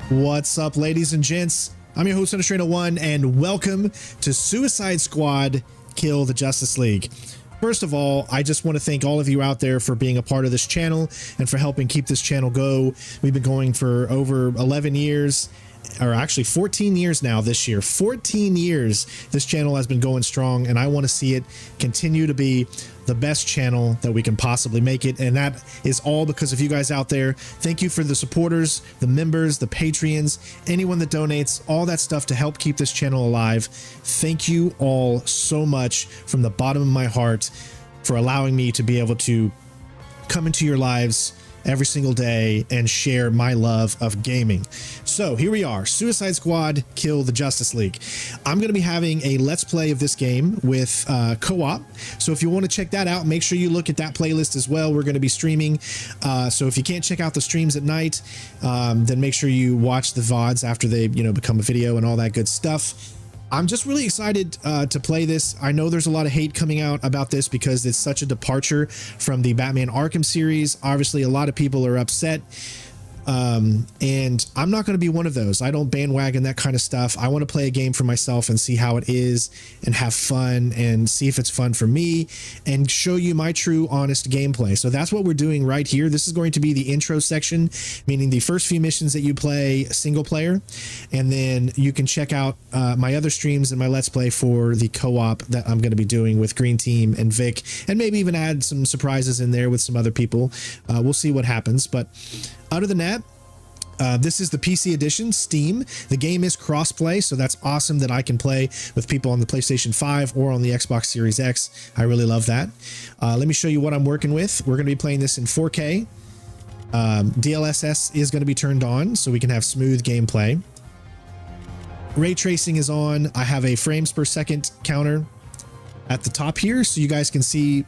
What's up, ladies and gents? I'm your host, Trainer1, and welcome to Suicide Squad Kill the Justice League. First of all, I just want to thank all of you out there for being a part of this channel and for helping keep this channel go. We've been going for over 11 years, or actually 14 years now this year. 14 years this channel has been going strong, and I want to see it continue to be the best channel that we can possibly make it, and that is all because of you guys out there. Thank you for the supporters, the members, the Patreons, anyone that donates, all that stuff to help keep this channel alive. Thank you all so much from the bottom of my heart for allowing me to be able to come into your lives every single day and share my love of gaming. So here we are, Suicide Squad Kill the Justice League. I'm going to be having a let's play of this game with co-op, so if you want to check that out, make sure you look at that playlist as well. We're going to be streaming, so if you can't check out the streams at night, then make sure you watch the VODs after they become a video and all that good stuff. I'm just really excited to play this. I know there's a lot of hate coming out about this because it's such a departure from the Batman Arkham series. Obviously, a lot of people are upset. And I'm not going to be one of those. I don't bandwagon that kind of stuff. I want to play a game for myself and see how it is and have fun and see if it's fun for me and show you my true, honest gameplay. So that's what we're doing right here. This is going to be the intro section, meaning the first few missions that you play single player, and then you can check out my other streams and my Let's Play for the co-op that I'm going to be doing with Green Team and Vic, and maybe even add some surprises in there with some other people. We'll see what happens, but other than that, this is the PC edition, Steam. The game is crossplay, so that's awesome that I can play with people on the PlayStation 5 or on the Xbox Series X. I really love that. Let me show you what I'm working with. We're going to be playing this in 4K. DLSS is going to be turned on, so we can have smooth gameplay. Ray tracing is on. I have a frames per second counter at the top here, so you guys can see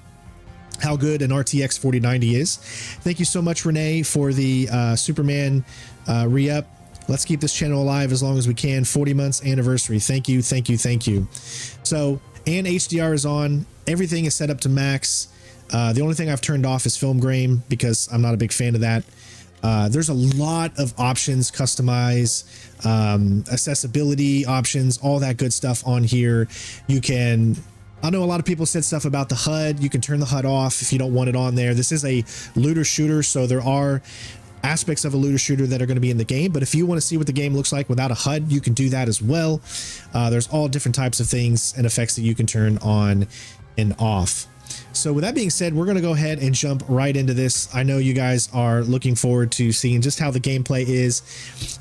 how good an RTX 4090 is. Thank you so much, Renee, for the Superman re-up. Let's keep this channel alive as long as we can. 40 months anniversary. Thank you, thank you, thank you. So, and HDR is on. Everything is set up to max. The only thing I've turned off is film grain because I'm not a big fan of that. There's a lot of options, customize, accessibility options, all that good stuff on here. You can, I know a lot of people said stuff about the HUD. You can turn the HUD off if you don't want it on there. This is a looter shooter, so there are aspects of a looter shooter that are going to be in the game, but if you want to see what the game looks like without a HUD, you can do that as well. There's all different types of things and effects that you can turn on and off. So with that being said, we're going to go ahead and jump right into this. I know you guys are looking forward to seeing just how the gameplay is.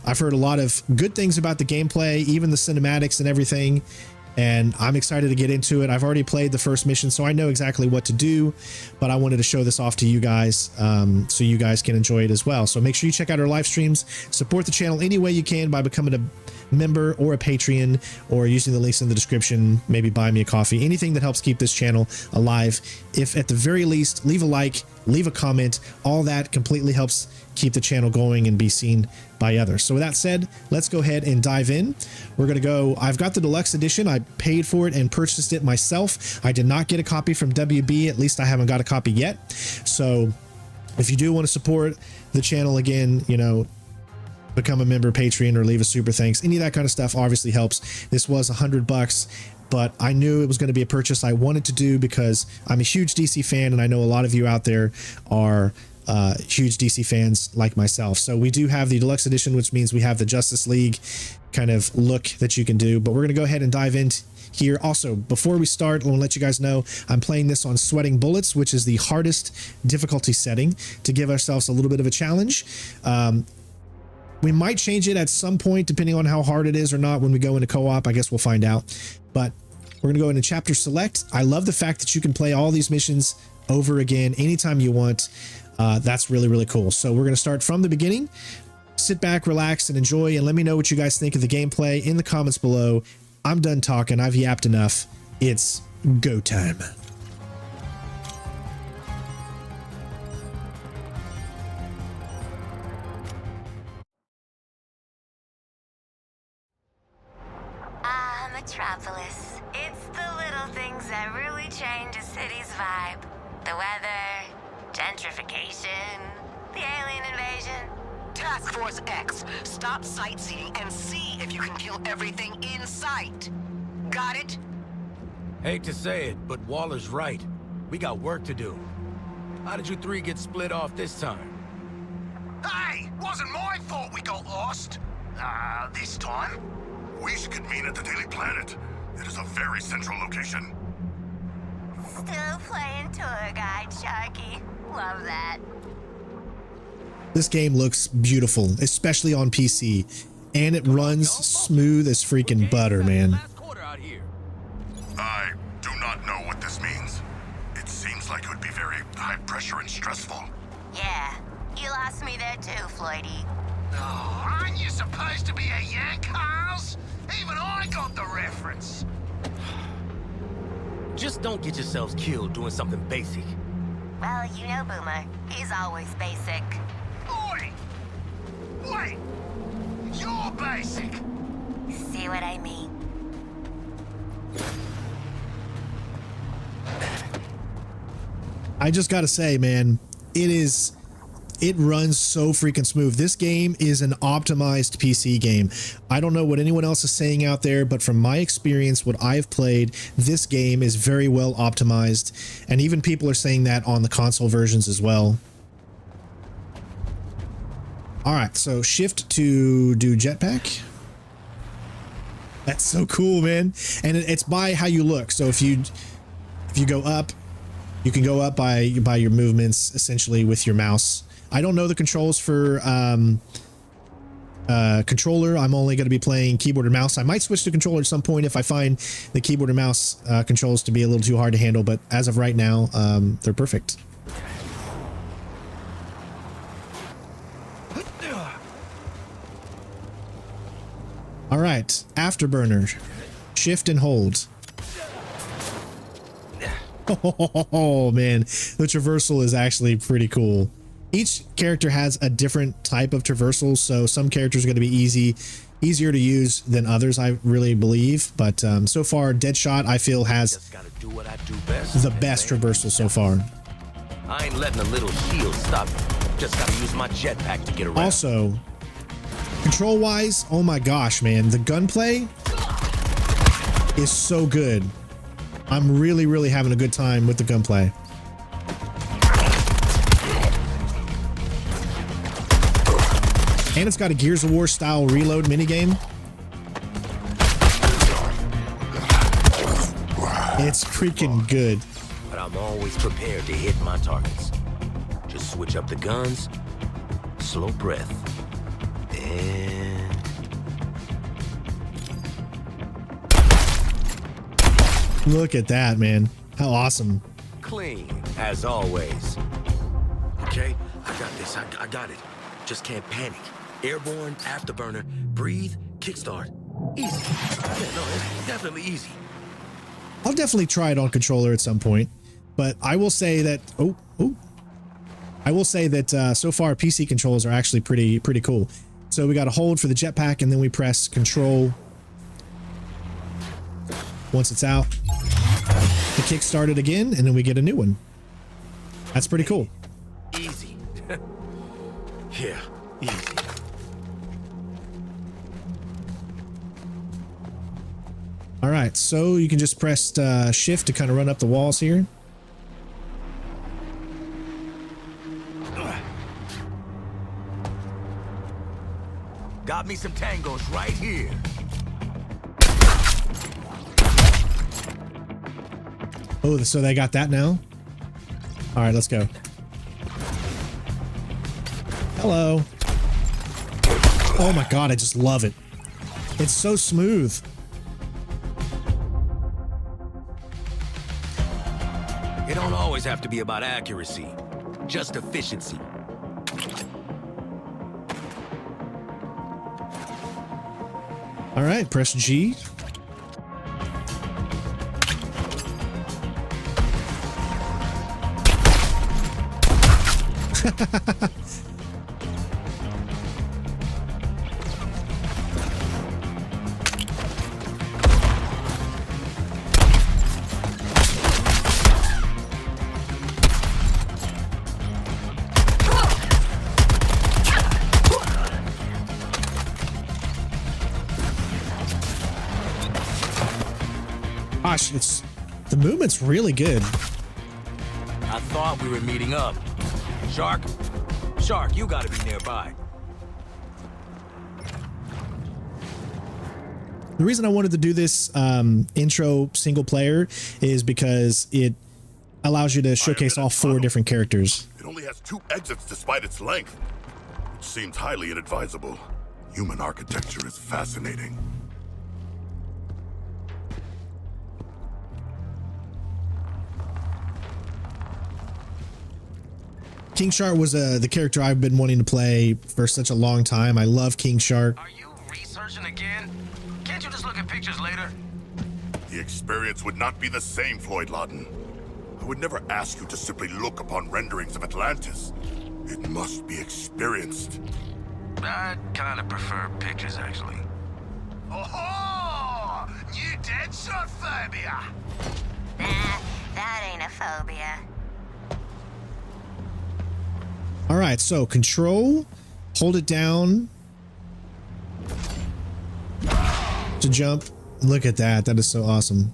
I've heard a lot of good things about the gameplay, even the cinematics and everything, and I'm excited to get into it. I've already played the first mission, so I know exactly what to do, but I wanted to show this off to you guys so you guys can enjoy it as well. So make sure you check out our live streams, support the channel any way you can by becoming a member or a Patreon, or using the links in the description, maybe buy me a coffee, anything that helps keep this channel alive. If at the very least, leave a like, leave a comment, all that completely helps keep the channel going and be seen by others. So with that said, let's go ahead and dive in. We're going to go, I've got the deluxe edition. I paid for it and purchased it myself. I did not get a copy from WB, at least I haven't got a copy yet. So if you do want to support the channel, again, become a member, Patreon, or leave a super thanks, any of that kind of stuff obviously helps. This was $100, but I knew it was going to be a purchase I wanted to do because I'm a huge DC fan, and I know a lot of you out there are huge DC fans like myself. So we do have the deluxe edition, which means we have the Justice League kind of look that you can do, but we're going to go ahead and dive in here. Also, before we start, I want to let you guys know I'm playing this on Sweating Bullets, which is the hardest difficulty setting, to give ourselves a little bit of a challenge. We might change it at some point, depending on how hard it is or not when we go into co-op. I guess we'll find out. But we're going to go into chapter select. I love the fact that you can play all these missions over again anytime you want. That's really, really cool. So we're going to start from the beginning. Sit back, relax, and enjoy, and let me know what you guys think of the gameplay in the comments below. I'm done talking. I've yapped enough. It's go time. Metropolis. It's the little things that really change a city's vibe. The weather, gentrification, the alien invasion. Task Force X. Stop sightseeing and see if you can kill everything in sight. Got it? Hate to say it, but Waller's right. We got work to do. How did you three get split off this time? Hey! Wasn't my fault we got lost. This time. We should convene at the Daily Planet. It is a very central location. Still playing tour guide, Sharky. Love that. This game looks beautiful, especially on PC, and it runs smooth as freaking butter, man. I do not know what this means. It seems like it would be very high pressure and stressful. Yeah, you lost me there too, Floydie. Oh, aren't you supposed to be a yank, Carls? Even I got the reference. Just don't get yourselves killed doing something basic. Well, you know Boomer. He's always basic. Oi! Wait! You're basic! See what I mean? I just gotta say, man, it runs so freaking smooth. This game is an optimized PC game. I don't know what anyone else is saying out there, but from my experience, what I've played, this game is very well optimized. And even people are saying that on the console versions as well. All right, so shift to do jetpack. That's so cool, man. And it's by how you look. So if you go up, you can go up by your movements essentially with your mouse. I don't know the controls for controller. I'm only going to be playing keyboard and mouse. I might switch to controller at some point if I find the keyboard and mouse controls to be a little too hard to handle, but as of right now, they're perfect. All right, afterburner, shift and hold. Oh man, the traversal is actually pretty cool. Each character has a different type of traversal, so some characters are going to be easier to use than others, I really believe. But so far, Deadshot, I feel, has the best traversal so far. I ain't letting a little shield stop me. Just gotta use my jetpack to get around. Also, control-wise, oh my gosh, man, the gunplay is so good. I'm really having a good time with the gunplay. And it's got a Gears of War style reload minigame. It's freaking good. But I'm always prepared to hit my targets. Just switch up the guns, slow breath, and... Look at that, man. How awesome. Clean, as always. Okay, I got this. I got it. Just can't panic. Airborne, afterburner, breathe, kickstart. Easy. Yeah, no, it's definitely easy. I'll definitely try it on controller at some point, but I will say that I will say that so far PC controls are actually pretty cool. So we got to hold for the jetpack, and then we press control. Once it's out, the kick started again, and then we get a new one. That's pretty cool. Easy. Yeah, easy. All right, so you can just press shift to kind of run up the walls here. Got me some tangos right here. Oh, so they got that now? All right, let's go. Hello. Oh my God, I just love it. It's so smooth. It don't always have to be about accuracy, just efficiency. All right, press G. gosh, the movement's really good. I thought we were meeting up. Shark, you gotta be nearby. The reason I wanted to do this intro single player is because it allows you to showcase all 4 different characters. It only has 2 exits despite its length, which seems highly inadvisable. Human architecture is fascinating. King Shark was the character I've been wanting to play for such a long time. I love King Shark. Are you researching again? Can't you just look at pictures later? The experience would not be the same, Floyd Lawton. I would never ask you to simply look upon renderings of Atlantis. It must be experienced. I kind of prefer pictures, actually. Oh, new dead shot phobia. Nah, that ain't a phobia. All right, so control, hold it down to jump. Look at that. That is so awesome.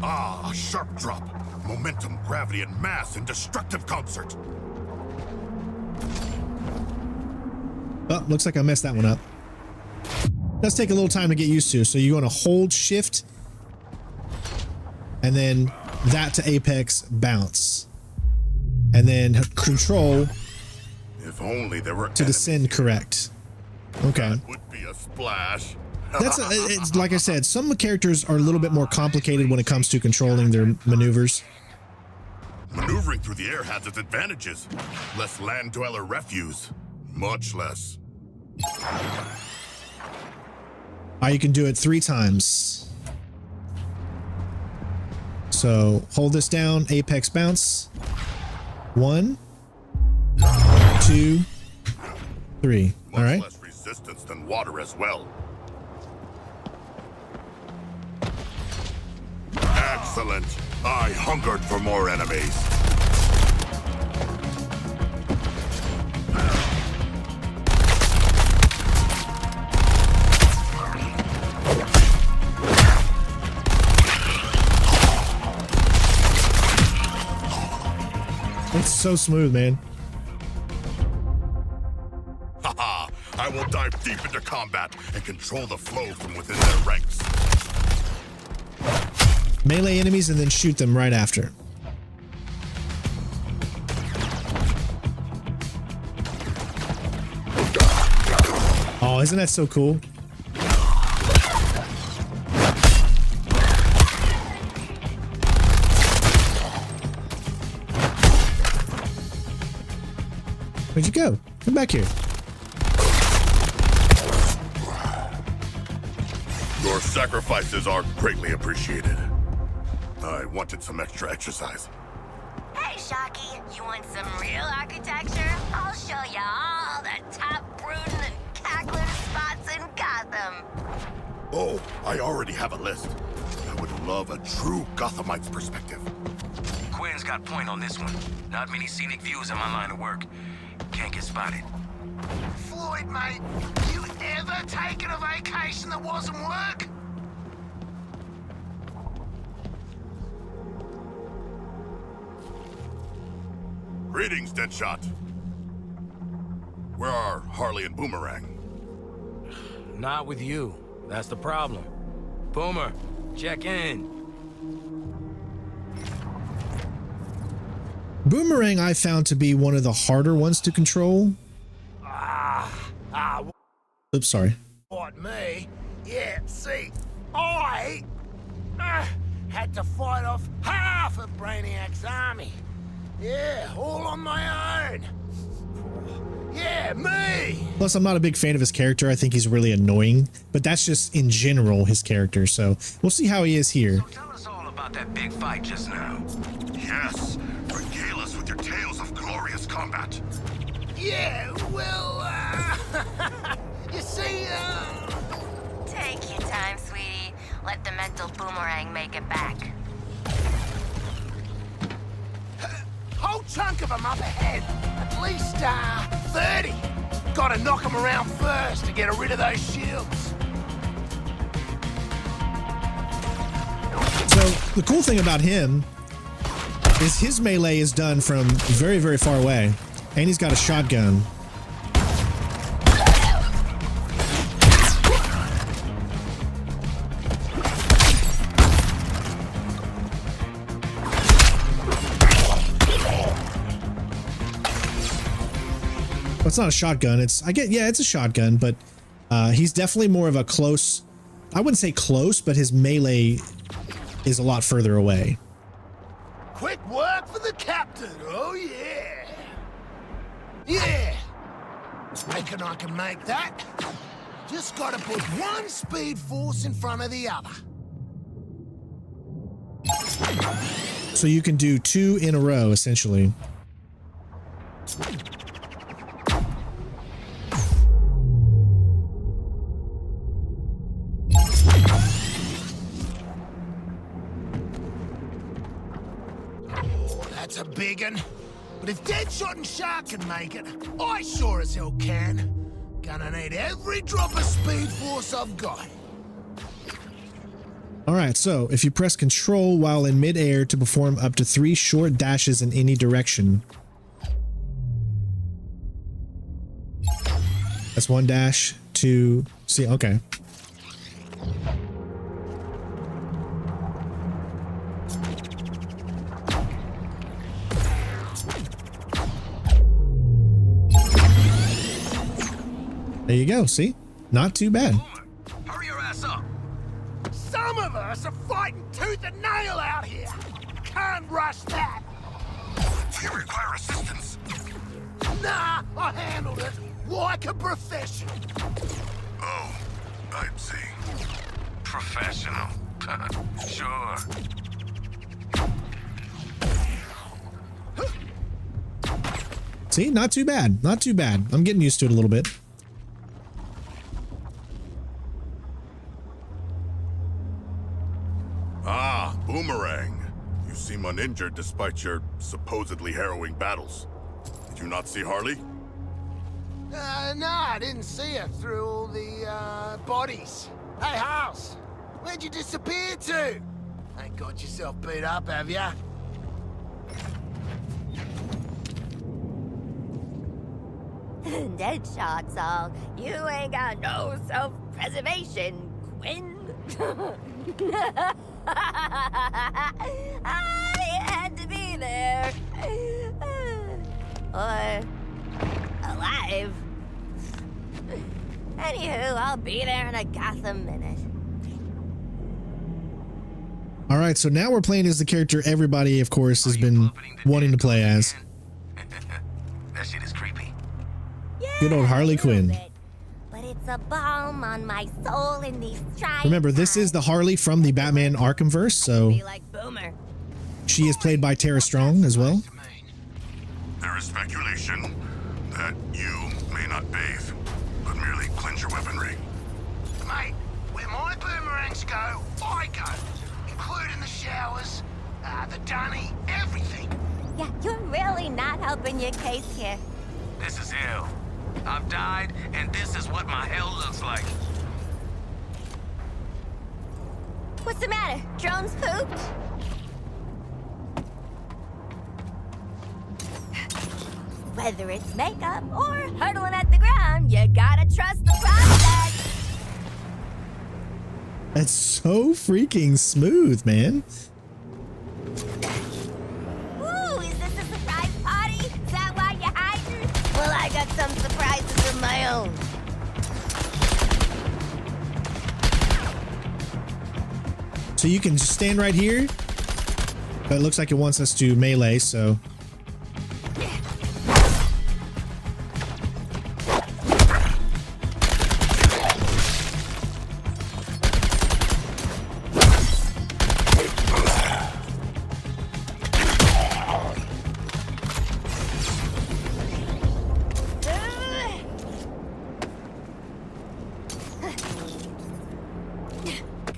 Ah, a sharp drop. Momentum, gravity, and mass in destructive concert. Oh, looks like I messed that one up. Does take a little time to get used to. So you're going to hold shift and then that to apex bounce. And then control If only there were to descend correct. Okay. That would be a splash. It's like I said, some characters are a little bit more complicated when it comes to controlling their maneuvers. Maneuvering through the air has its advantages. Less land dweller refuse. Much less. You can do it 3 times. So hold this down, apex bounce. 1, 2, 3. All right. Much less resistance than water as well. Excellent. I hungered for more enemies. It's so smooth, man. Haha, I will dive deep into combat and control the flow from within their ranks. Melee enemies and then shoot them right after. Oh, isn't that so cool? Where'd you go? Come back here. Your sacrifices are greatly appreciated. I wanted some extra exercise. Hey, Shocky, you want some real architecture? I'll show you all the top brooding and cackling spots in Gotham. Oh, I already have a list. I would love a true Gothamite's perspective. Quinn's got point on this one. Not many scenic views in my line of work. Can't get spotted. Floyd, mate, you ever taken a vacation that wasn't work? Greetings, Deadshot. Where are Harley and Boomerang? Not with you. That's the problem. Boomer, check in. Boomerang I found to be one of the harder ones to control. Oops, sorry. What, me? Yeah, see, I had to fight off half of Brainiac's army. Yeah, all on my own. Yeah, me! Plus, I'm not a big fan of his character. I think he's really annoying, but that's just in general his character. So we'll see how he is here. So tell us all about that big fight just now. Yes, regale us with your tales of glorious combat. Yeah, well, you see, Take your time, sweetie. Let the mental boomerang make it back. whole chunk of them up ahead. At least, 30. Gotta knock them around first to get rid of those shields. So the cool thing about him is his melee is done from very, very far away, and he's got a shotgun. Well, it's not a shotgun. It's a shotgun, but he's definitely more of a close. I wouldn't say close, but his melee is a lot further away. Quick work for the captain, oh yeah! Yeah! Reckon I can make that. Just gotta put one speed force in front of the other. So you can do 2 in a row, essentially. That's a big one. But if Deadshot and Shark can make it, I sure as hell can. Gonna need every drop of speed force I've got. All right, so if you press Control while in midair to perform up to 3 short dashes in any direction. That's 1 dash, 2, see, okay. There you go, see? Not too bad. Hurry your ass up. Some of us are fighting tooth and nail out here. Can't rush that. Do you require assistance? Nah, I handled it like a professional. Oh, I see. Professional. Sure. See, not too bad. Not too bad. I'm getting used to it a little bit. Ah, Boomerang. You seem uninjured despite your supposedly harrowing battles. Did you not see Harley? No, I didn't see her through all the, bodies. Hey, House, where'd you disappear to? Ain't got yourself beat up, have ya? Deadshot's all. You ain't got no self-preservation, Quinn. I had to be there. Or alive. Anywho, I'll be there in a goddamn minute. All right, so now we're playing as the character everybody, of course, has been wanting to play as. That shit is creepy. Yeah, Good old Harley a little Quinn. bit. But it's a balm on my soul in these trying Remember, this is the Harley from the Batman Arkhamverse, so Be like Boomer. she is played by Tara Strong as well. There is speculation that you may not bathe, but merely cleanse your weaponry. Mate, where my boomerangs go, I go. Including the showers, the dunny, everything. Yeah, you're really not helping your case here. This is hell. I've died, and this is what my hell looks like. What's the matter? Drone's pooped? Whether it's makeup or hurtling at the ground, you gotta trust the process. That's so freaking smooth, man. Ooh, is this a surprise party? Is that why you're hiding? Well, I got some surprises of my own. So you can just stand right here, but it looks like it wants us to melee, so.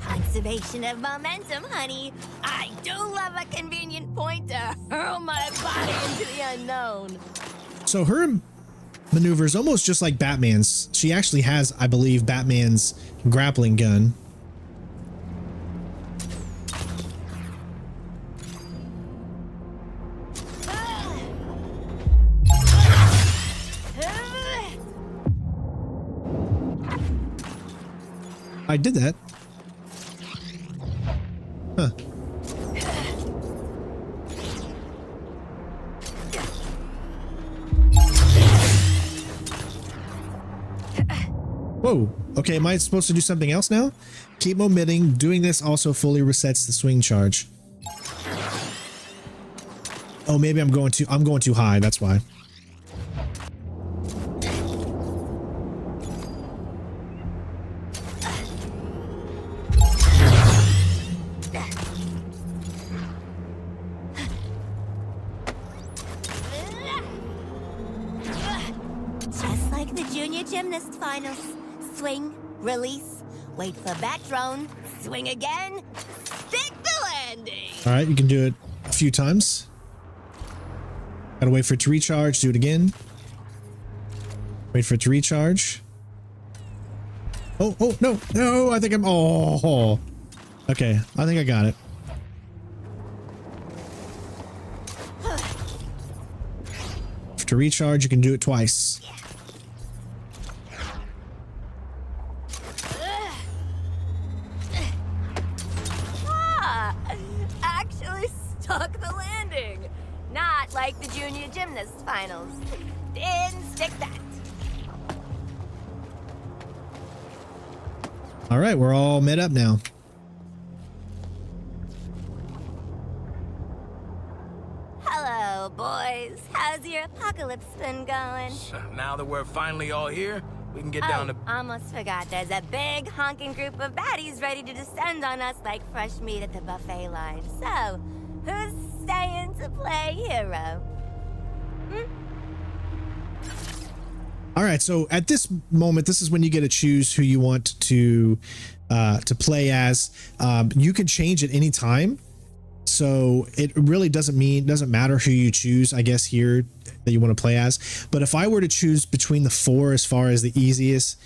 Conservation of momentum, honey. I do love a convenient point to hurl my body into the unknown. So her maneuver is almost just like Batman's. She actually has, I believe, Batman's grappling gun. I did that. Huh. Whoa. Okay, am I supposed to do something else now? Keep omitting. Doing this also fully resets the swing charge. Oh, maybe I'm going too high. That's why. Just like the junior gymnast finals. Swing, release, wait for back drone, swing again, stick the landing. All right, you can do it a few times. Gotta wait for it to recharge. Do it again. Wait for it to recharge. Oh, no, no, I think I'm, oh. Okay, I think I got it. To recharge, you can do it twice. Actually stuck the landing. Not like the junior gymnast finals. Didn't stick that. All right, we're all met up now. Hello, boys. How's your apocalypse been going? Now that we're finally all here, we can get down to... Almost forgot. There's a big honking group of baddies ready to descend on us like fresh meat at the buffet line. So, who's staying to play hero? All right, so at this moment, this is when you get to choose who you want to play as. You can change at any time, so it really doesn't matter who you choose, I guess, here that you want to play as. But if I were to choose between the four as far as the easiest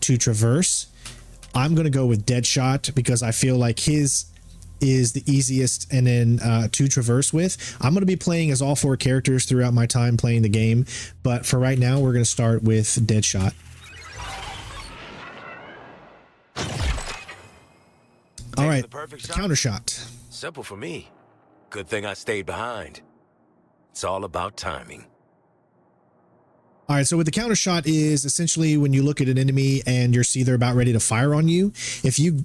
to traverse, I'm going to go with Deadshot because I feel like his is the easiest and then to traverse with. I'm going to be playing as all four characters throughout my time playing the game, but for right now we're going to start with Deadshot. All right, counter shot. Simple for me. Good thing I stayed behind. It's all about timing. All right, so what the counter shot is essentially when you look at an enemy and you see they're about ready to fire on you, if you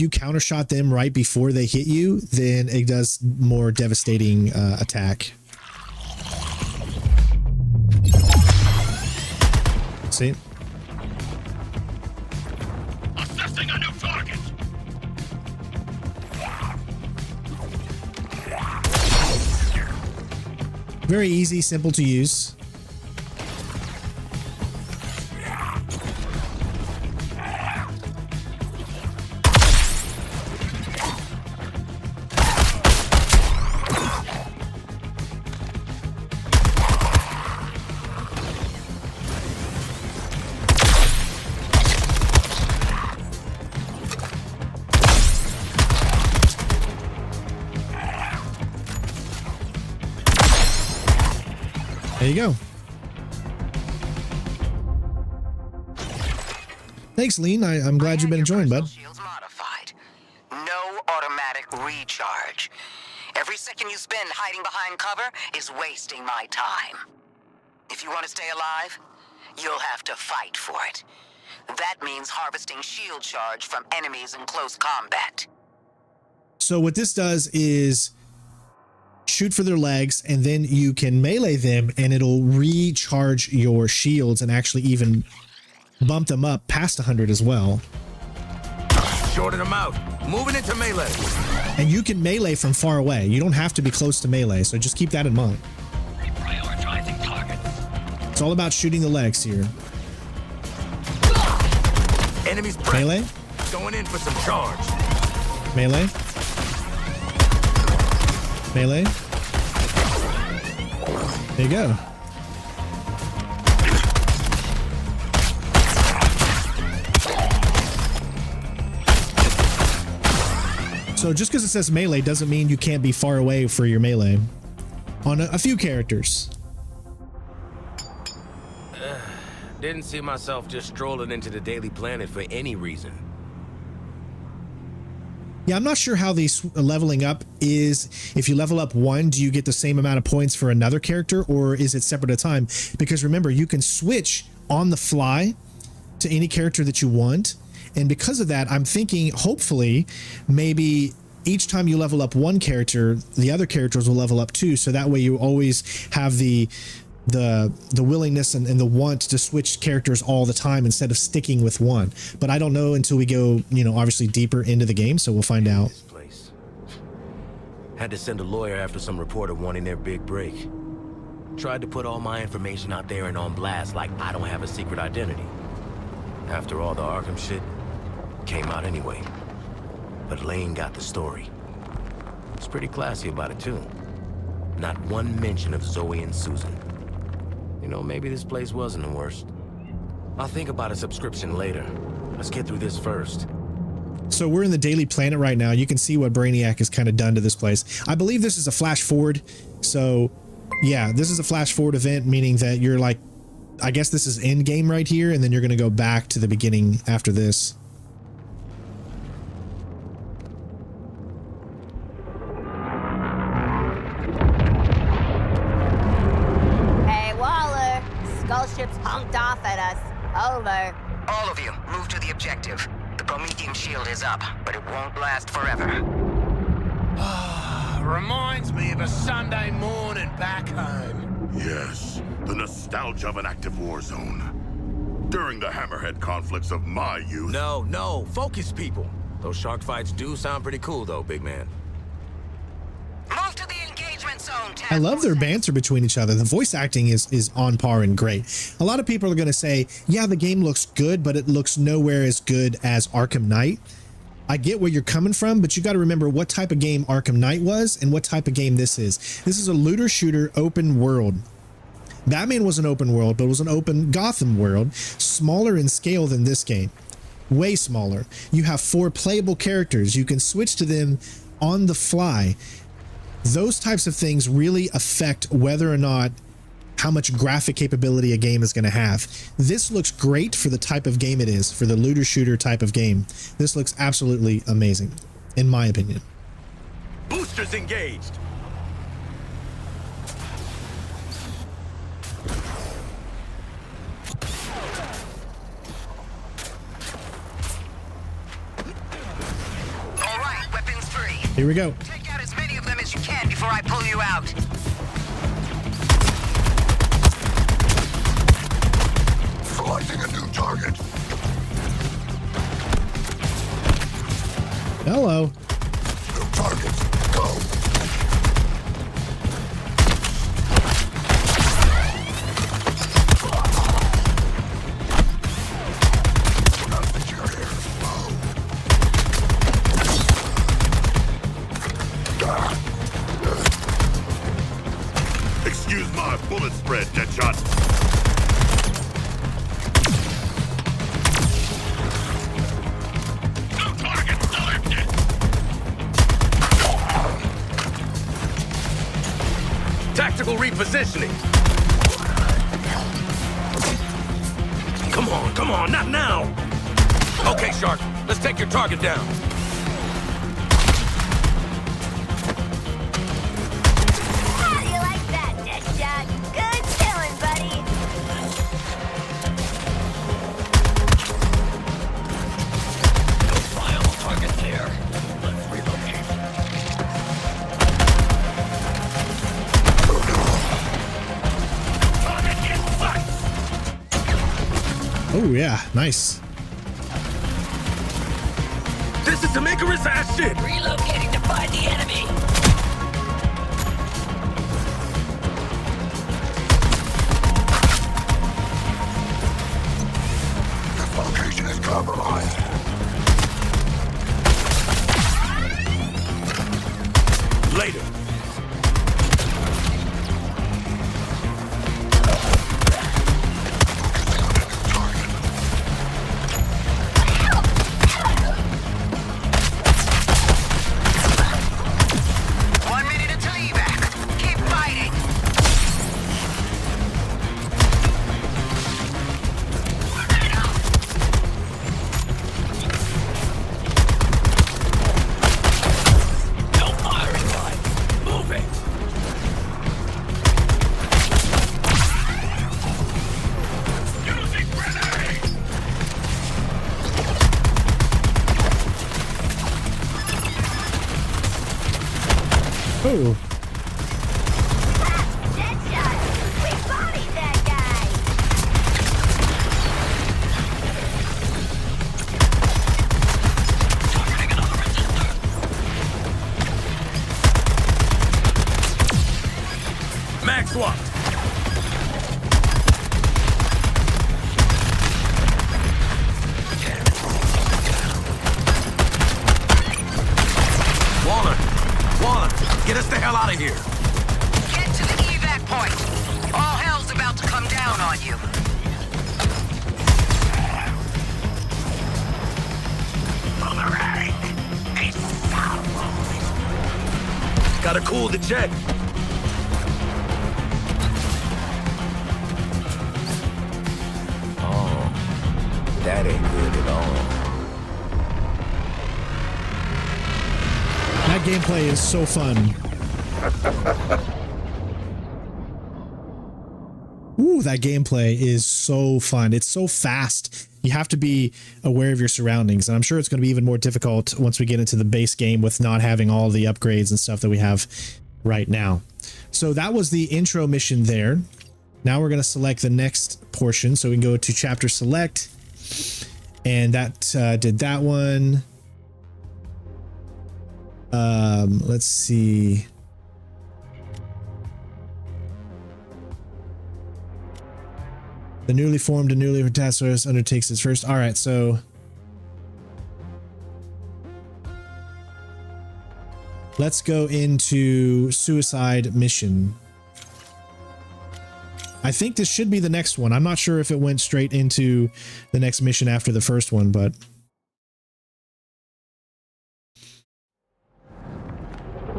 counter shot them right before they hit you, then it does more devastating attack. See? Assessing a new target. Very easy, simple to use. There you go. Thanks, Lean. I'm glad you've been enjoying, bud. Shields modified. No automatic recharge. Every second you spend hiding behind cover is wasting my time. If you want to stay alive, you'll have to fight for it. That means harvesting shield charge from enemies in close combat. So what this does is shoot for their legs, and then you can melee them, and it'll recharge your shields and actually even bump them up past 100 as well. Shorting them out. Moving into melee. And you can melee from far away. You don't have to be close to melee, so just keep that in mind. Reprioritizing targets. It's all about shooting the legs here. Enemies pressed. Melee. Going in for some charge. Melee. Melee. There you go. So just because it says melee doesn't mean you can't be far away for your melee on a few characters. Didn't see myself just strolling into the Daily Planet for any reason. Yeah, I'm not sure how these leveling up is. If you level up one, do you get the same amount of points for another character, or is it separate at a time? Because remember, you can switch on the fly to any character that you want. And because of that, I'm thinking, hopefully, maybe each time you level up one character, the other characters will level up too. So that way you always have the willingness and the want to switch characters all the time instead of sticking with one. But I don't know until we go, you know, obviously deeper into the game, so we'll find out. This place. Had to send a lawyer after some reporter wanting their big break. Tried to put all my information out there and on blast like I don't have a secret identity. After all the Arkham shit, came out anyway. But Lane got the story. It's pretty classy about it too. Not one mention of Zoe and Susan. You know, maybe this place wasn't the worst. I'll think about a subscription later. Let's get through this first. So we're in the Daily Planet right now. You can see what Brainiac has kind of done to this place. I believe this is a flash forward. So yeah, this is a flash forward event, meaning that you're like, I guess this is end game right here, and then you're going to go back to the beginning after this. Ship's honked off at us. Over. All of you, move to the objective. The Promethean shield is up, but it won't last forever. Reminds me of a Sunday morning back home. Yes, the nostalgia of an active war zone. During the Hammerhead conflicts of my youth. No, focus, people. Those shark fights do sound pretty cool, though, big man. Move to the engagement zone. I love their banter between each other. The voice acting is on par and great. A lot of people are going to say, yeah, the game looks good, but it looks nowhere as good as Arkham Knight. I get where you're coming from, but you got to remember what type of game Arkham Knight was and what type of game this is. This is a looter shooter open world. Batman was an open world, but it was an open Gotham world, smaller in scale than this game. Way smaller. You have 4 playable characters. You can switch to them on the fly. Those types of things really affect whether or not how much graphic capability a game is going to have. This looks great for the type of game it is, for the looter shooter type of game. This looks absolutely amazing, in my opinion. Boosters engaged. All right, weapons free. Here we go. Take out as many of them as you can before I pull you out. Selecting a new target. Hello. New target. Go. Nothing to your hair. Excuse my bullet spread, Deadshot. New target selected. Tactical repositioning. Come on, not now. Okay, Shark, let's take your target down. How do you like that, Deadshot? Good killing, buddy. Viable target there. Let's relocate. Target in sight. Oh yeah, nice. This is some Icarus ass shit. Relocating to find the enemy. This location is compromised. Later. One minute until evac. Keep fighting. Oh. Deadshot! We bodied that guy! Max swap. Waller, get us the hell out of here. Get to the evac point. All hell's about to come down on you. Gotta cool the jet. Oh, that ain't good at all. That gameplay is so fun. Ooh, that gameplay is so fun. It's so fast. You have to be aware of your surroundings, and I'm sure it's going to be even more difficult once we get into the base game with not having all the upgrades and stuff that we have right now. So that was the intro mission there. Now we're going to select the next portion. So we can go to chapter select, and that did that one. Let's see. The newly formed and newly task force undertakes its first. All right, so let's go into suicide mission. I think this should be the next one. I'm not sure if it went straight into the next mission after the first one, but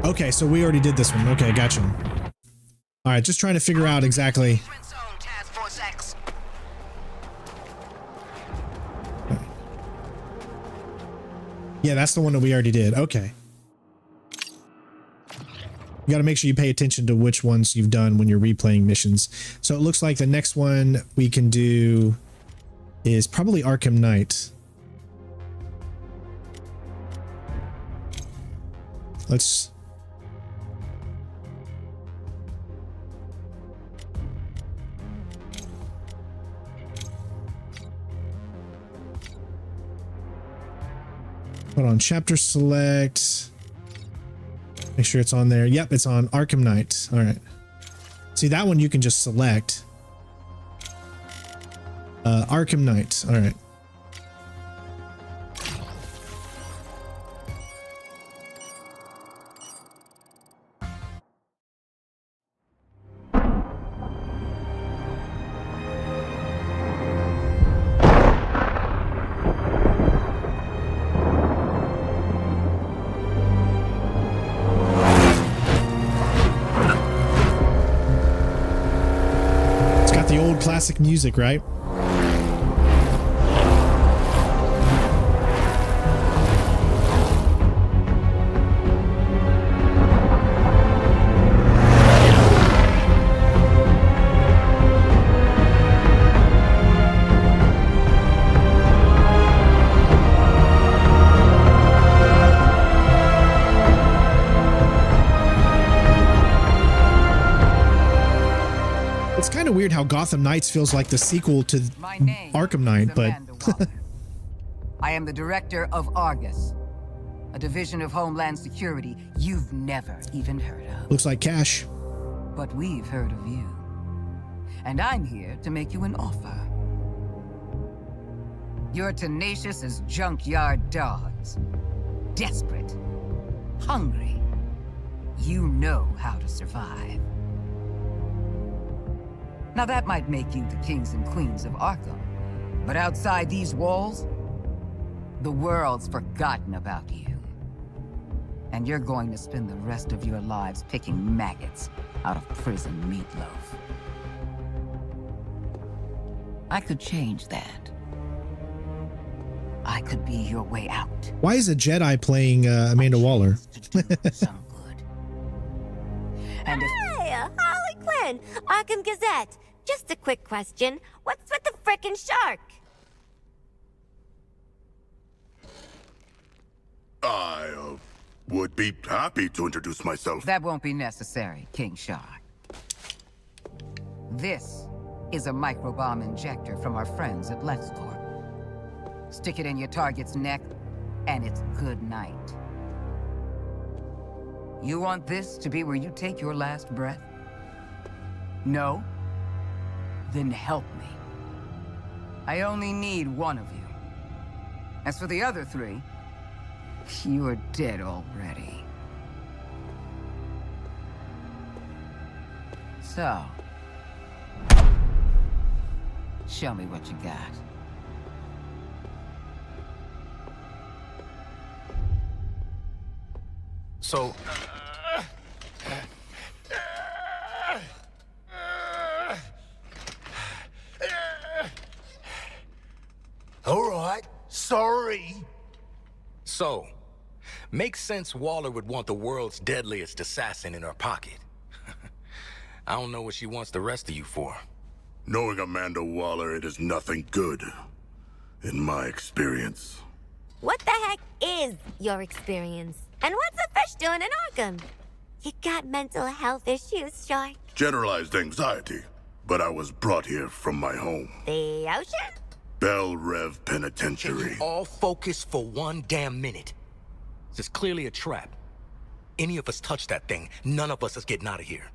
okay, so we already did this one. Okay, gotcha. All right, just trying to figure out exactly. Yeah, that's the one that we already did. Okay. You got to make sure you pay attention to which ones you've done when you're replaying missions. So it looks like the next one we can do is probably Arkham Knight. Let's... Hold on, chapter select. Make sure it's on there. Yep, it's on Arkham Knight. All right. See, that one you can just select. Arkham Knight. All right. Classic music, right? Weird how Gotham Knights feels like the sequel to Arkham Knight, but I am the director of Argus, a division of Homeland Security you've never even heard of. Looks like cash. But we've heard of you. And I'm here to make you an offer. You're tenacious as junkyard dogs. Desperate. Hungry. You know how to survive. Now that might make you the kings and queens of Arkham, but outside these walls, the world's forgotten about you. And you're going to spend the rest of your lives picking maggots out of prison meatloaf. I could change that. I could be your way out. Why is a Jedi playing Amanda Waller? Some good. And if Hey, Harley Quinn, Arkham Gazette. Just a quick question. What's with the frickin' shark? Would be happy to introduce myself. That won't be necessary, King Shark. This is a microbomb injector from our friends at LexCorp. Stick it in your target's neck, and it's good night. You want this to be where you take your last breath? No? Then help me. I only need one of you. As for the other three, you are dead already. So, show me what you got. So, All right, sorry. So, makes sense Waller would want the world's deadliest assassin in her pocket. I don't know what she wants the rest of you for. Knowing Amanda Waller, it is nothing good. In my experience. What the heck is your experience? And what's a fish doing in Arkham? You got mental health issues, Shark? Generalized anxiety. But I was brought here from my home. The ocean? Bell Rev Can Penitentiary. you all focus for one damn minute? This is clearly a trap. Any of us touch that thing, none of us is getting out of here.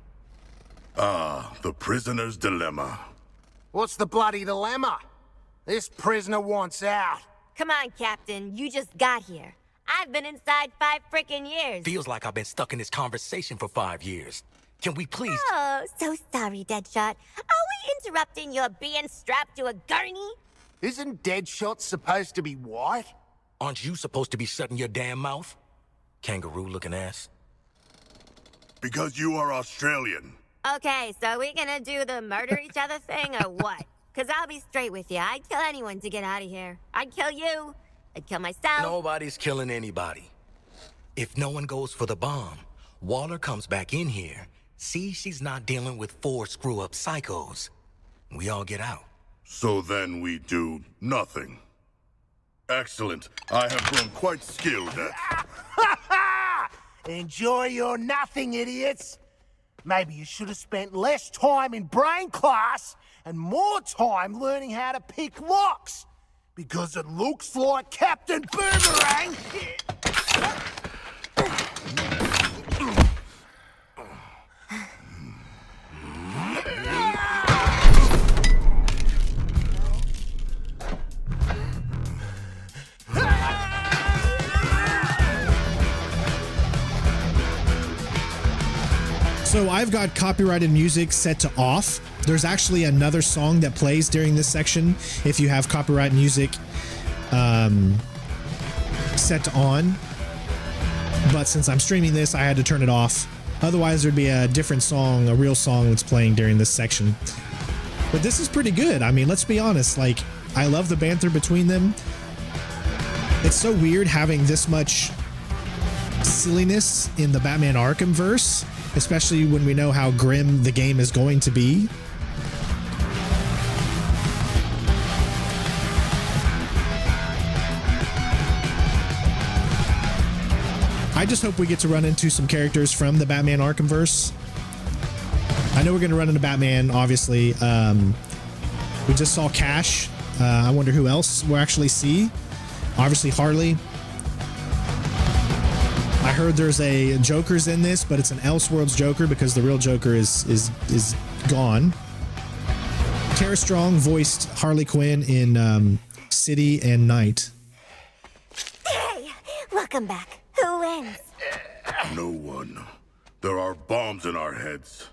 Ah, the prisoner's dilemma. What's the bloody dilemma? This prisoner wants out. Come on, Captain. You just got here. I've been inside 5 frickin' years. Feels like I've been stuck in this conversation for 5 years. Can we please? Oh, so sorry, Deadshot. Are we interrupting your being strapped to a gurney? Isn't Deadshot supposed to be white? Aren't you supposed to be shutting your damn mouth? Kangaroo-looking ass. Because you are Australian. Okay, so we gonna do the murder each other thing or what? Cause I'll be straight with you. I'd kill anyone to get out of here. I'd kill you. I'd kill myself. Nobody's killing anybody. If no one goes for the bomb, Waller comes back in here, sees she's not dealing with 4 screw-up psychos. We all get out. So then we do nothing. Excellent. I have grown quite skilled at... Enjoy your nothing, idiots. Maybe you should have spent less time in brain class and more time learning how to pick locks. Because it looks like Captain Boomerang... So I've got copyrighted music set to off. There's actually another song that plays during this section if you have copyright music set to on. But since I'm streaming this, I had to turn it off. Otherwise, there'd be a different song, a real song that's playing during this section. But this is pretty good. I mean, let's be honest. Like, I love the banter between them. It's so weird having this much silliness in the Batman Arkham verse, especially when we know how grim the game is going to be. I just hope we get to run into some characters from the Batman Arkham verse. I know we're going to run into Batman, obviously. We just saw Cash. I wonder who else we'll actually see. Obviously Harley. I heard there's a Joker's in this, but it's an Elseworlds Joker because the real Joker is gone. Tara Strong voiced Harley Quinn in City and Night. Hey, welcome back. Who wins? No one. There are bombs in our heads.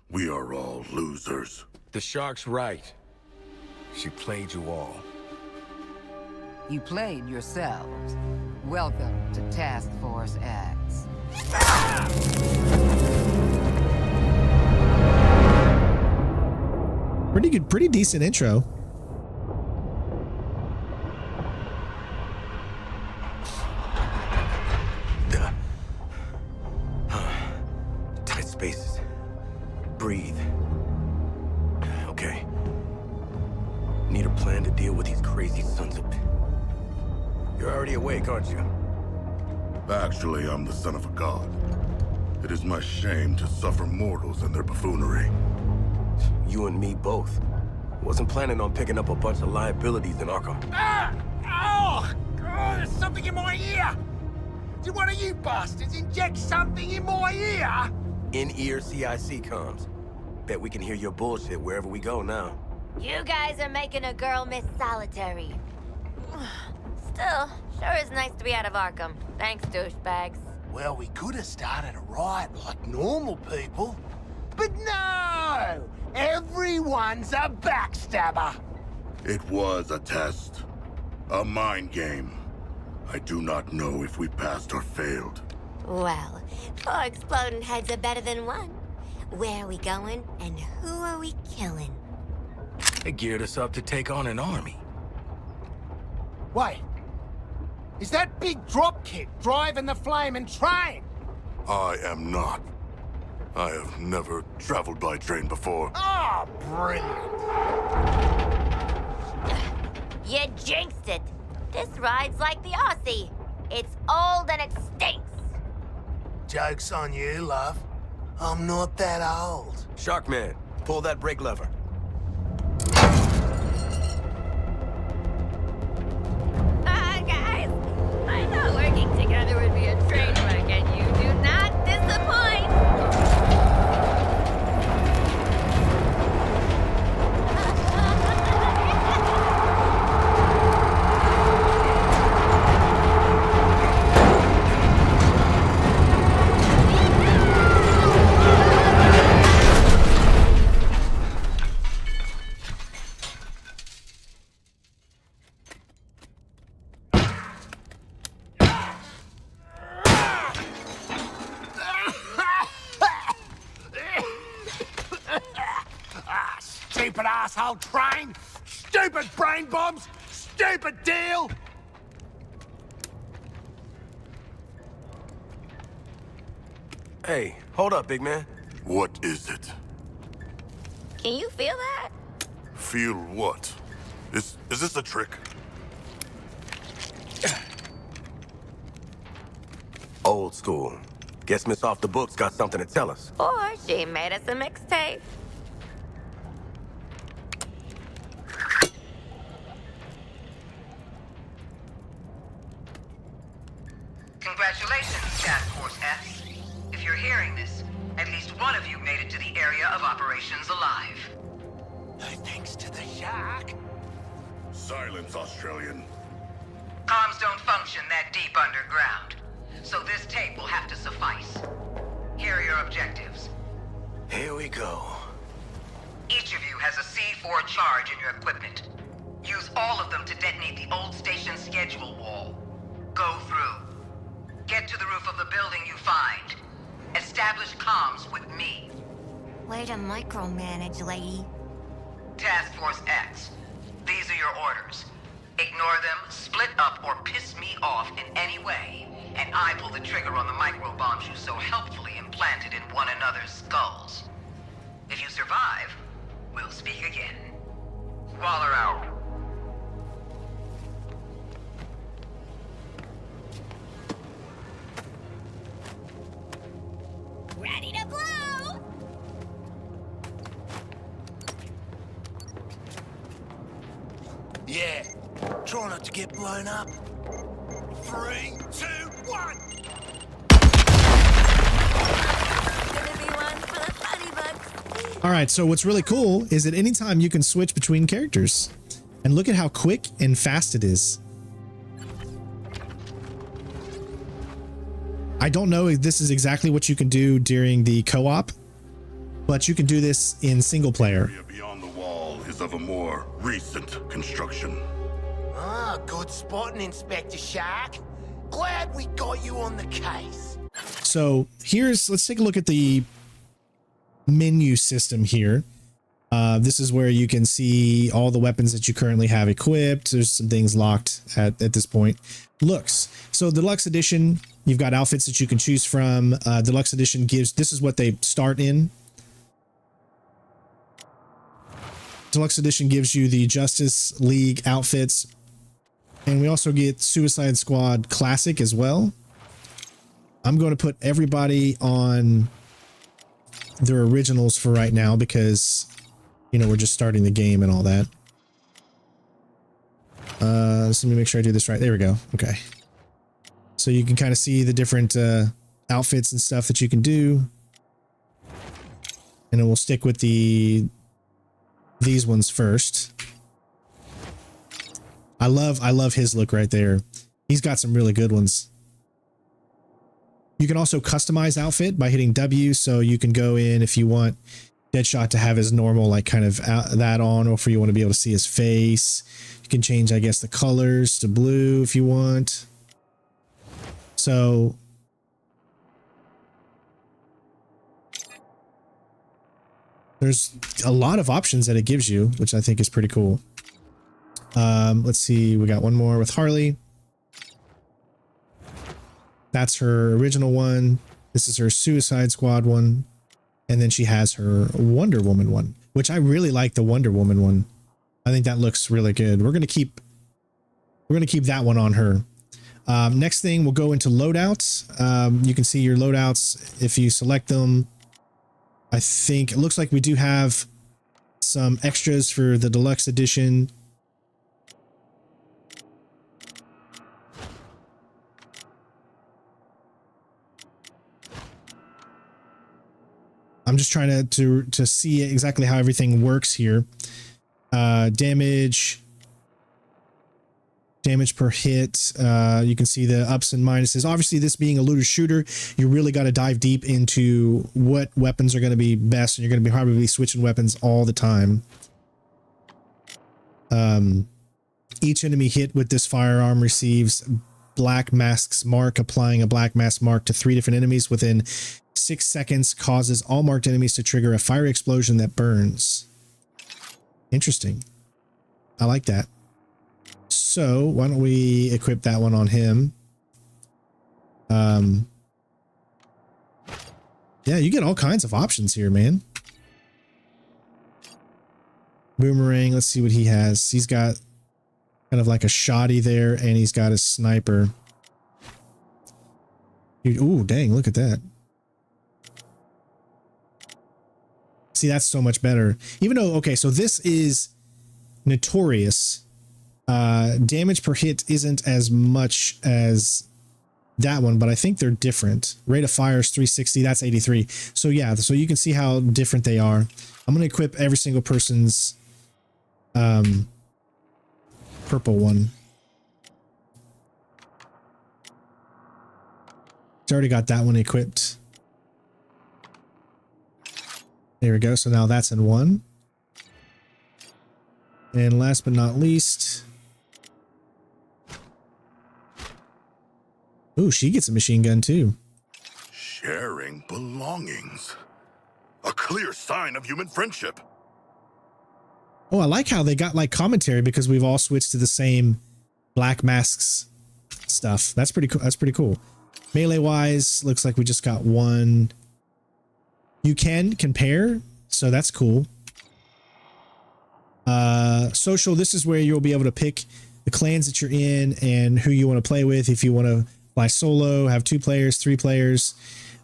We are all losers. The Shark's right. She played you all. You played yourselves. Welcome to Task Force X. Pretty good, pretty decent intro. Tight spaces. Breathe. Okay. Need a plan to deal with these crazy sons of... You're already awake, aren't you? Actually, I'm the son of a god. It is my shame to suffer mortals and their buffoonery. You and me both. Wasn't planning on picking up a bunch of liabilities in Arkham. Ah! Oh! God, there's something in my ear! Did one of you bastards inject something in my ear? In-ear CIC comms. Bet we can hear your bullshit wherever we go now. You guys are making a girl miss solitary. Still, sure is nice to be out of Arkham. Thanks, douchebags. Well, we could have started a riot like normal people. But no! Everyone's a backstabber! It was a test. A mind game. I do not know if we passed or failed. Well, 4 exploding heads are better than 1. Where are we going, and who are we killing? They geared us up to take on an army. Wait. Is that big dropkick driving the flaming train? I am not. I have never traveled by train before. Oh, brilliant. You jinxed it. This ride's like the Aussie. It's old and it stinks. Joke's on you, love. I'm not that old. Sharkman, pull that brake lever. Guys, I thought working together would be a train wreck, and you do not disappoint. Stupid asshole train! Stupid brain bombs! Stupid deal! Hey, hold up, big man. What is it? Can you feel that? Feel what? Is this a trick? Old school. Guess Miss Off the Books got something to tell us. Or she made us a mixtape. Congratulations, Task Force S. If you're hearing this, at least one of you made it to the area of operations alive. Thanks to the shark. Silence, Australian. Comms don't function that deep underground, so this tape will have to suffice. Here are your objectives. Here we go. Each of you has a C4 charge in your equipment. Use all of them to detonate the old station schedule wall. Go through. Get to the roof of the building you find. Establish comms with me. Way to micromanage, lady. Task Force X. These are your orders. Ignore them, split up, or piss me off in any way, and I pull the trigger on the micro bombs you so helpfully implanted in one another's skulls. If you survive, we'll speak again. Waller out. Ready to blow! Yeah. Try not to get blown up. 3, 2, 1! Gonna be one for the funny books. All right, so what's really cool is that anytime you can switch between characters, and look at how quick and fast it is. I don't know if this is exactly what you can do during the co-op, but you can do this in single player. The area beyond the wall is of a more recent construction. Ah, good spotting, Inspector Shark. Glad we got you on the case. So let's take a look at the menu system here. This is where you can see all the weapons that you currently have equipped. There's some things locked at this point. Looks. So the deluxe edition, you've got outfits that you can choose from. Deluxe edition this is what they start in. Deluxe edition gives you the Justice League outfits. And we also get Suicide Squad Classic as well. I'm going to put everybody on their originals for right now because, you know, we're just starting the game and all that. So let me make sure I do this right. There we go. Okay. So you can kind of see the different outfits and stuff that you can do. And then we'll stick with these ones first. I love his look right there. He's got some really good ones. You can also customize outfit by hitting W, so you can go in if you want Deadshot to have his normal, like, kind of that on, or if you want to be able to see his face. You can change, I guess, the colors to blue if you want. So there's a lot of options that it gives you, which I think is pretty cool. Let's see, we got one more with Harley. That's her original one. This is her Suicide Squad one. And then she has her Wonder Woman one, which I really like the Wonder Woman one. I think that looks really good. We're going to keep that one on her. Next thing, we'll go into loadouts. You can see your loadouts if you select them. I think it looks like we do have some extras for the deluxe edition. I'm just trying to see exactly how everything works here. Damage per hit. You can see the ups and minuses. Obviously, this being a looter shooter, you really got to dive deep into what weapons are going to be best, and you're going to be probably switching weapons all the time. Each enemy hit with this firearm receives Black Mask's mark. Applying a Black Mask mark to 3 different enemies within 6 seconds causes all marked enemies to trigger a fiery explosion that burns. Interesting. I like that. So why don't we equip that one on him? Yeah, you get all kinds of options here, man. Boomerang, let's see what he has. He's got kind of like a shotty there, and he's got a sniper. Ooh, dang, look at that. See, that's so much better. Even though, okay, so this is Notorious. Damage per hit isn't as much as that one, but I think they're different. Rate of fire is 360, that's 83. So yeah, so you can see how different they are. I'm going to equip every single person's purple one. It's already got that one equipped. There we go. So now that's in one. And last but not least, ooh, she gets a machine gun too. Sharing belongings. A clear sign of human friendship. Oh, I like how they got like commentary because we've all switched to the same Black Masks stuff. That's pretty cool. That's pretty cool. Melee wise, looks like we just got one. You can compare, so that's cool. Social, this is where you'll be able to pick the clans that you're in and who you want to play with. If you want to fly solo, have 2 players, 3 players.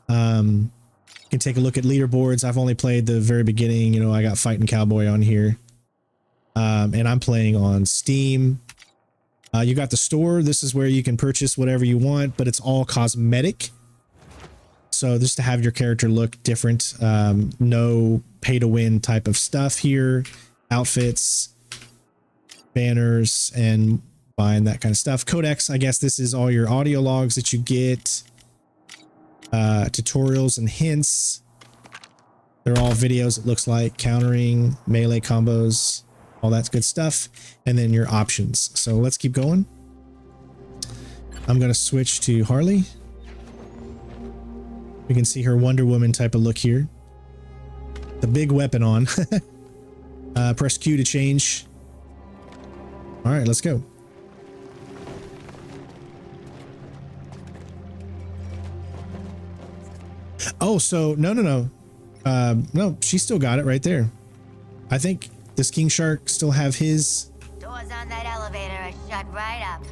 You can take a look at leaderboards. I've only played the very beginning. You know, I got Fighting Cowboy on here. And I'm playing on Steam. You got the store. This is where you can purchase whatever you want, but it's all cosmetic. So just to have your character look different. No pay to win type of stuff here. Outfits, banners, and buying that kind of stuff. Codex, I guess this is all your audio logs that you get. Tutorials and hints. They're all videos, it looks like. Countering, melee combos, all that good stuff. And then your options. So let's keep going. I'm going to switch to Harley. We can see her Wonder Woman type of look here. The big weapon on. Press Q to change. All right, let's go. Oh, so no, she still got it right there. I think does King Shark still have his? Doors on that elevator are shut right up.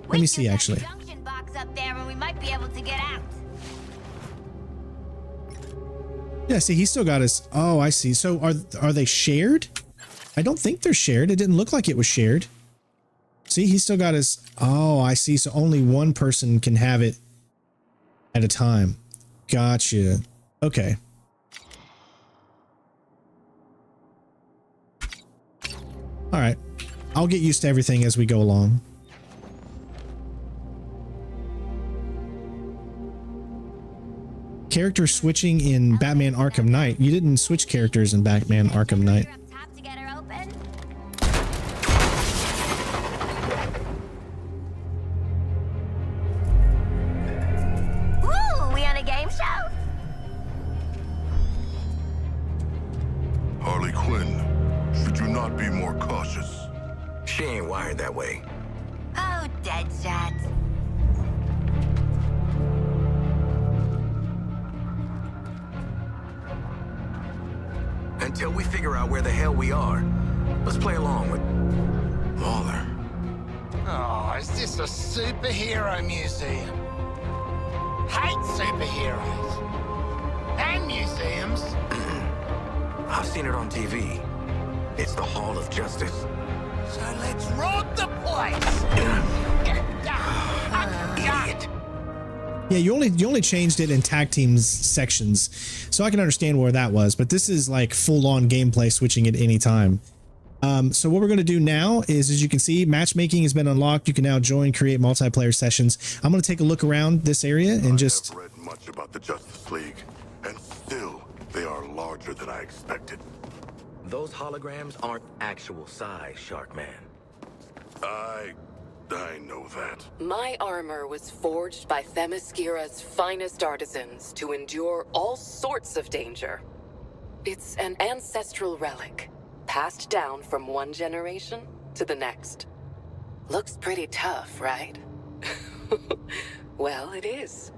Let me see, actually. Junction box up there, and we might be able to get out. Yeah, see, he still got his. Oh, I see. So are they shared? I don't think they're shared. It didn't look like it was shared. See, he still got his. Oh, I see. So only one person can have it at a time. Gotcha. Okay. All right. I'll get used to everything as we go along. Character switching in Batman Arkham Knight. You didn't switch characters in Batman Arkham Knight. Ooh, we on a game show? Harley Quinn, should you not be more cautious? She ain't wired that way. Oh, Deadshot. Until we figure out where the hell we are, let's play along with Waller. Oh, is this a superhero museum? Hate superheroes. And museums. I've seen it on TV. It's the Hall of Justice. So let's rob the place. Idiot. Yeah, you only changed it in tag teams sections, so I can understand where that was. But this is like full-on gameplay, switching at any time. So what we're going to do now is, as you can see, matchmaking has been unlocked. You can now join, create multiplayer sessions. I'm going to take a look around this area and just. I've read much about the Justice League, and still they are larger than I expected. Those holograms aren't actual size, Sharkman. I know that. My armor was forged by Themyscira's finest artisans to endure all sorts of danger. It's an ancestral relic, passed down from one generation to the next. Looks pretty tough, right? Well, it is.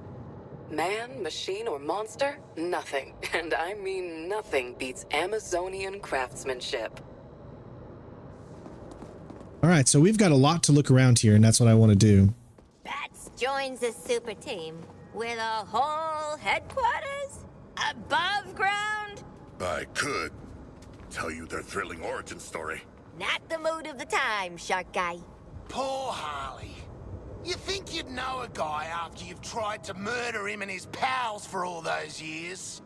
Man, machine, or monster, nothing, and I mean nothing, beats Amazonian craftsmanship. All right, so we've got a lot to look around here, and that's what I want to do. Bats joins the super team with a whole headquarters above ground. I could tell you their thrilling origin story. Not the mood of the time, Shark Guy. Poor Harley. You think you'd know a guy after you've tried to murder him and his pals for all those years?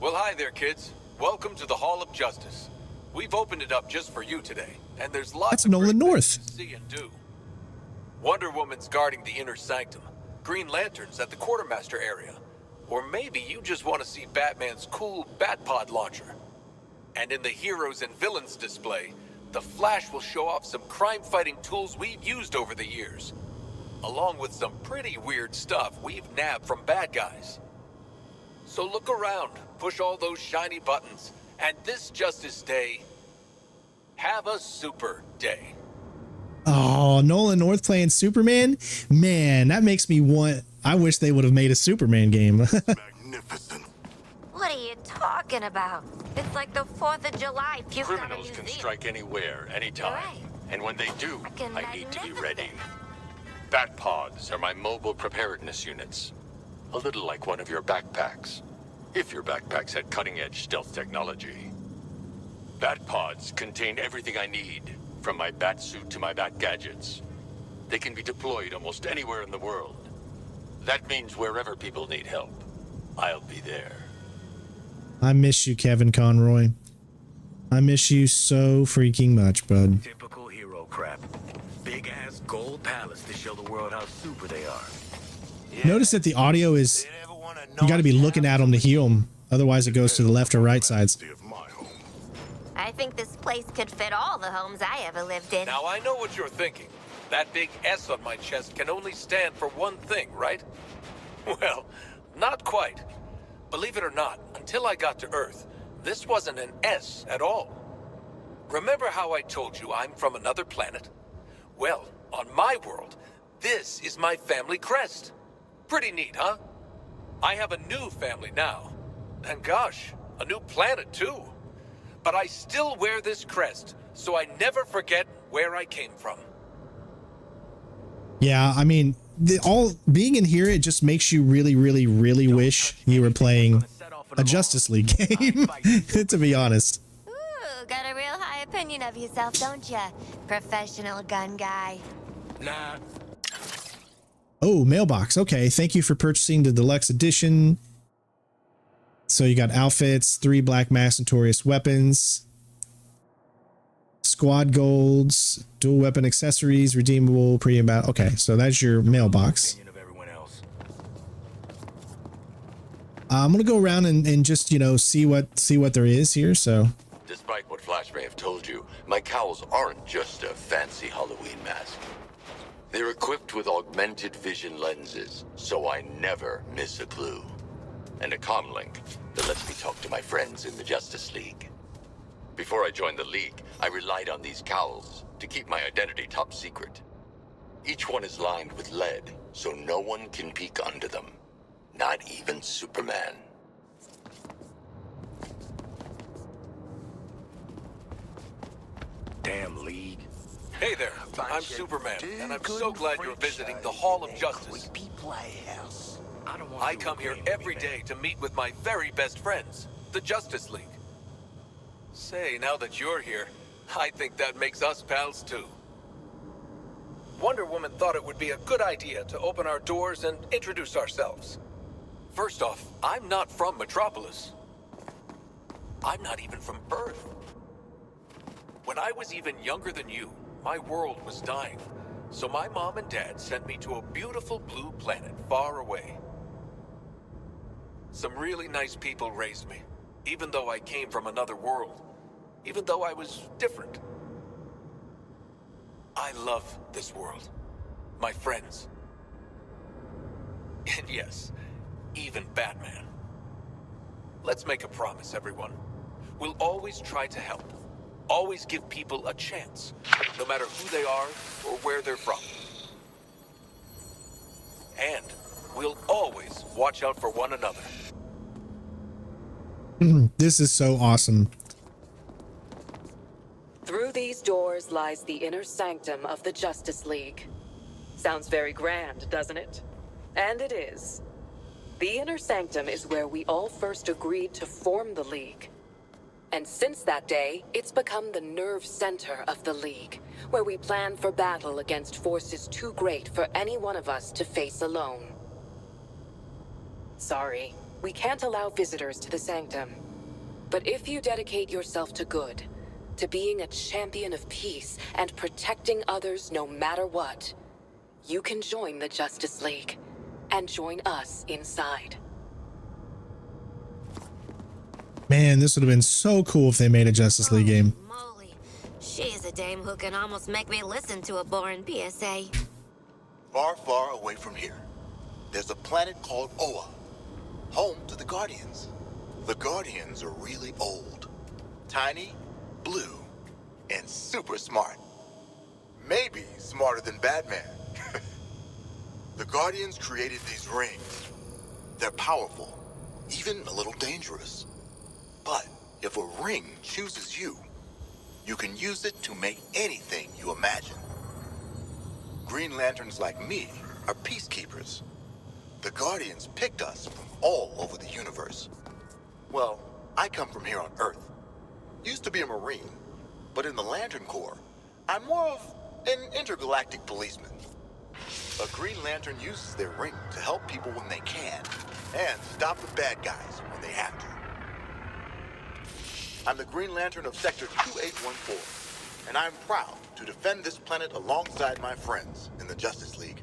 Well, hi there, kids. Welcome to the Hall of Justice. We've opened it up just for you today, and there's lots That's of Nolan great North. things to see and do. Wonder Woman's guarding the inner sanctum, Green Lantern's at the Quartermaster area, or maybe you just want to see Batman's cool Batpod launcher. And in the Heroes and Villains display, the Flash will show off some crime-fighting tools we've used over the years, along with some pretty weird stuff we've nabbed from bad guys. So look around, push all those shiny buttons, and this Justice Day, have a super day. Oh, Nolan North playing Superman? Man, that makes me want. I wish they would have made a Superman game. Magnificent. What are you talking about? It's like the 4th of July. Criminals can strike anywhere, anytime. Right. And when they do, Frickin' I need to be magnificent. ready. Bat pods are my mobile preparedness units. A little like one of your backpacks. If your backpacks had cutting-edge stealth technology. Bat pods contain everything I need, from my bat suit to my bat gadgets. They can be deployed almost anywhere in the world. That means wherever people need help, I'll be there. I miss you, Kevin Conroy. I miss you so freaking much, bud. Typical hero crap. Big-ass gold palace to show the world how super they are. Notice that the audio is. You got to be looking at them to heal them. Otherwise, it goes to the left or right sides. I think this place could fit all the homes I ever lived in. Now I know what you're thinking. That big S on my chest can only stand for one thing, right? Well, not quite. Believe it or not, until I got to Earth, this wasn't an S at all. Remember how I told you I'm from another planet? Well, on my world, this is my family crest. Pretty neat, huh? I have a new family now. And gosh, a new planet too. But I still wear this crest, so I never forget where I came from. Yeah, I mean, all being in here, it just makes you really, really, really wish you were playing a Justice League game, to be honest. Ooh, got a real high opinion of yourself, don't ya? Professional gun guy. Nah. Oh, mailbox. Okay, thank you for purchasing the deluxe edition. So you got outfits, 3 black mass notorious weapons, squad golds, dual weapon accessories, redeemable premium battle. Okay, so that's your mailbox. I'm gonna go around and just, you know, see what there is here. So Despite what Flash may have told you, my cowls aren't just a fancy Halloween mask. They're equipped with augmented vision lenses, so I never miss a clue. And a comlink that lets me talk to my friends in the Justice League. Before I joined the League, I relied on these cowls to keep my identity top secret. Each one is lined with lead, so no one can peek under them. Not even Superman. Damn League. Hey there, I'm Superman, and I'm so glad you're visiting the Hall of Justice. Playhouse. I come here every day to meet with my very best friends, the Justice League. Say, now that you're here, I think that makes us pals too. Wonder Woman thought it would be a good idea to open our doors and introduce ourselves. First off, I'm not from Metropolis. I'm not even from Earth. When I was even younger than you, my world was dying. So my mom and dad sent me to a beautiful blue planet far away. Some really nice people raised me, even though I came from another world, even though I was different. I love this world, my friends. And yes, even Batman. Let's make a promise, everyone. We'll always try to help. Always give people a chance, no matter who they are or where they're from. And we'll always watch out for one another. this is so awesome. Through these doors lies the inner sanctum of the Justice League. Sounds very grand, doesn't it? And it is. The inner sanctum is where we all first agreed to form the League. And since that day, it's become the nerve center of the League, where we plan for battle against forces too great for any one of us to face alone. Sorry, we can't allow visitors to the sanctum. But if you dedicate yourself to good, to being a champion of peace and protecting others no matter what, you can join the Justice League and join us inside. Man, this would have been so cool if they made a Justice League game. Moly, she's a dame who can almost make me listen to a boring PSA. Far, far away from here, there's a planet called Oa, home to the Guardians. The Guardians are really old, tiny, blue, and super smart. Maybe smarter than Batman. The Guardians created these rings. They're powerful, even a little dangerous. But if a ring chooses you, you can use it to make anything you imagine. Green Lanterns like me are peacekeepers. The Guardians picked us from all over the universe. Well, I come from here on Earth. Used to be a Marine, but in the Lantern Corps, I'm more of an intergalactic policeman. A Green Lantern uses their ring to help people when they can, and stop the bad guys when they have to. I'm the Green Lantern of Sector 2814, and I'm proud to defend this planet alongside my friends in the Justice League.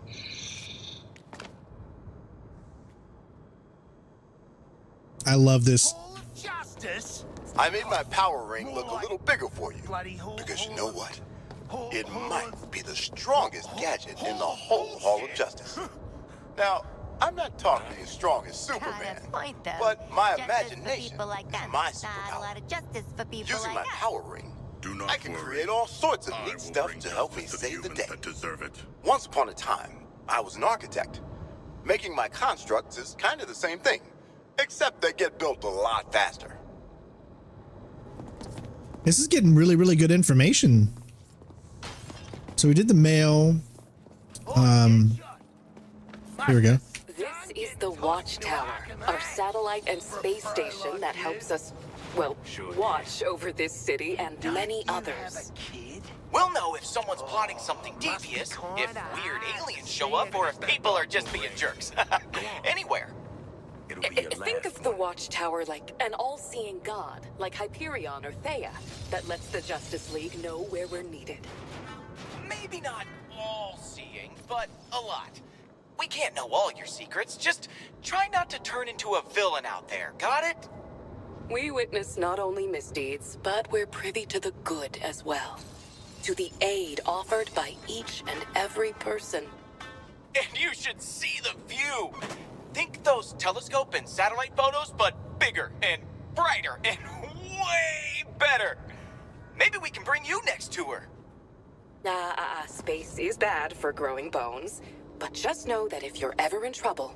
I love this. Justice? I made my power ring look a little bigger for you, because you know what? It might be the strongest gadget in the whole Hall of Justice. Now, I'm not talking as strong as Superman, but my imagination is my superpower. Using my power ring, I can create all sorts of neat stuff to help me save the day. Once upon a time, I was an architect. Making my constructs is kind of the same thing, except they get built a lot faster. This is getting really, really good information. So we did the mail. Here we go. This is the Watchtower, our satellite and space station that helps us, well, watch over this city and many others. We'll know if someone's plotting something devious, if weird aliens show up, or if people are just being jerks. Anywhere. Think of the Watchtower like an all-seeing god, like Hyperion or Theia, that lets the Justice League know where we're needed. Maybe not all-seeing, but a lot. We can't know all your secrets. Just try not to turn into a villain out there. Got it? We witness not only misdeeds, but we're privy to the good as well. To the aid offered by each and every person. And you should see the view! Think those telescope and satellite photos, but bigger and brighter and way better. Maybe we can bring you next tour. Space is bad for growing bones, but just know that if you're ever in trouble,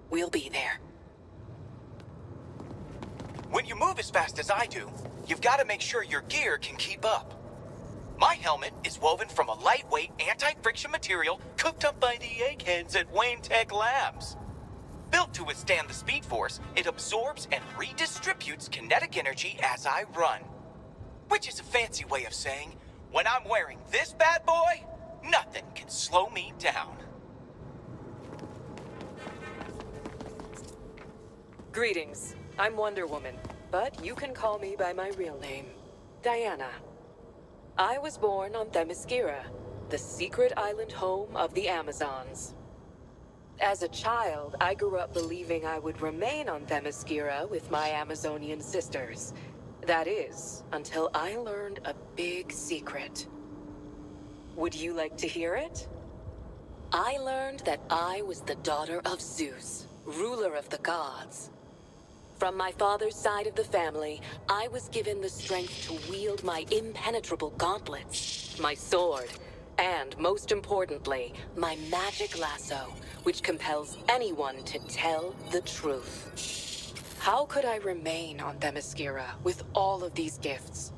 we'll be there. When you move as fast as I do, you've got to make sure your gear can keep up. My helmet is woven from a lightweight, anti-friction material cooked up by the eggheads at Wayne Tech Labs. Built to withstand the Speed Force, it absorbs and redistributes kinetic energy as I run. Which is a fancy way of saying, when I'm wearing this bad boy, nothing can slow me down. Greetings. I'm Wonder Woman, but you can call me by my real name, Diana. I was born on Themyscira, the secret island home of the Amazons. As a child, I grew up believing I would remain on Themyscira with my Amazonian sisters. That is, until I learned a big secret. Would you like to hear it? I learned that I was the daughter of Zeus, ruler of the gods. From my father's side of the family, I was given the strength to wield my impenetrable gauntlets, my sword, and most importantly, my magic lasso, which compels anyone to tell the truth. How could I remain on Themyscira with all of these gifts?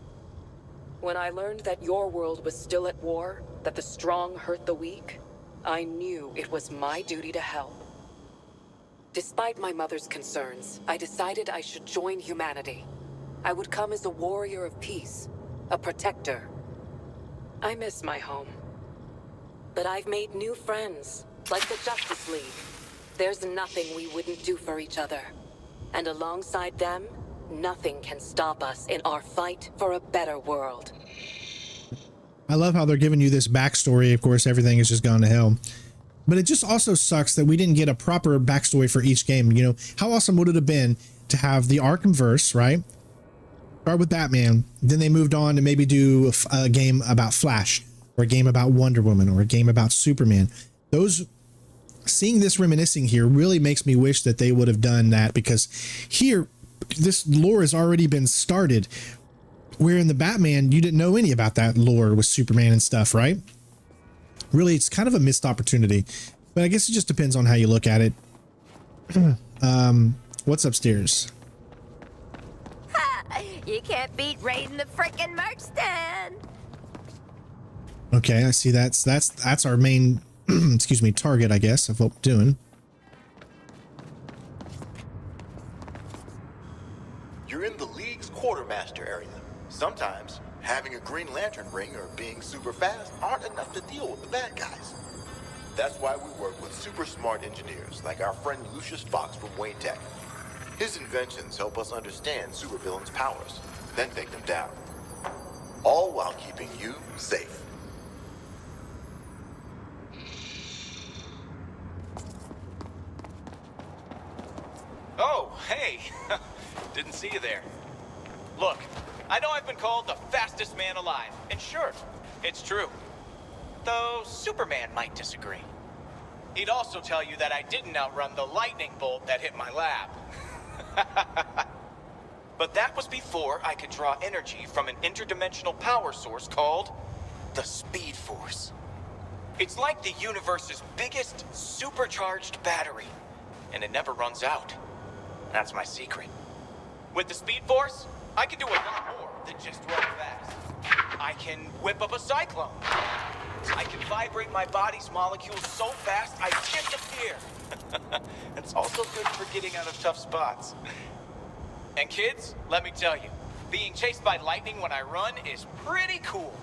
When I learned that your world was still at war, that the strong hurt the weak, I knew it was my duty to help. Despite my mother's concerns, I decided I should join humanity. I would come as a warrior of peace, a protector. I miss my home. But I've made new friends, like the Justice League. There's nothing we wouldn't do for each other. And alongside them, nothing can stop us in our fight for a better world. I love how they're giving you this backstory. Of course, everything has just gone to hell. But it just also sucks that we didn't get a proper backstory for each game. You know, how awesome would it have been to have the Arkhamverse, right? Start with Batman. Then they moved on to maybe do a game about Flash, or a game about Wonder Woman, or a game about Superman. Seeing this reminiscing here really makes me wish that they would have done that, because here, this lore has already been started. Where in the Batman, you didn't know any about that lore with Superman and stuff, right? Really, it's kind of a missed opportunity, but I guess it just depends on how you look at it. What's upstairs? Ha! You can't beat raiding the frickin' merch stand. Okay, I see. That's our main, excuse me, target, I guess, of what we're doing. You're in the League's quartermaster area. Sometimes having a Green Lantern ring or being super fast aren't enough to deal with the bad guys. That's why we work with super smart engineers like our friend Lucius Fox from Wayne Tech. His inventions help us understand supervillains' powers, then take them down. All while keeping you safe. Oh, hey. Didn't see you there. Look, I know I've been called the fastest man alive, and sure, it's true. Though Superman might disagree. He'd also tell you that I didn't outrun the lightning bolt that hit my lab. But that was before I could draw energy from an interdimensional power source called the Speed Force. It's like the universe's biggest supercharged battery, and it never runs out. That's my secret. With the Speed Force, I can do a lot more than just run fast. I can whip up a cyclone, I can vibrate my body's molecules so fast I disappear. It's also good for getting out of tough spots. And kids, let me tell you, being chased by lightning when I run is pretty cool.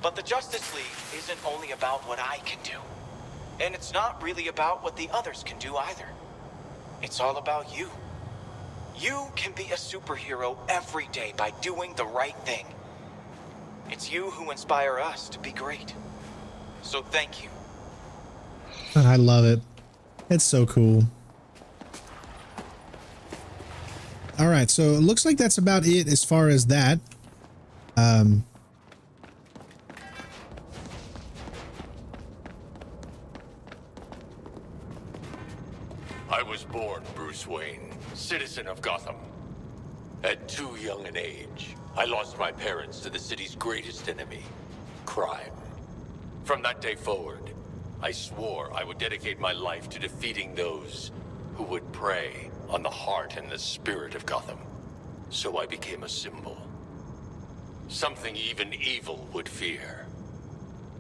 But the Justice League isn't only about what I can do. And it's not really about what the others can do either. It's all about you. You can be a superhero every day by doing the right thing. It's you who inspire us to be great. So thank you. I love it. It's so cool. All right, so it looks like that's about it as far as that. I was born Bruce Wayne, citizen of Gotham. At too young an age, I lost my parents to the city's greatest enemy, crime. From that day forward, I swore I would dedicate my life to defeating those who would prey on the heart and the spirit of Gotham. So I became a symbol. Something even evil would fear.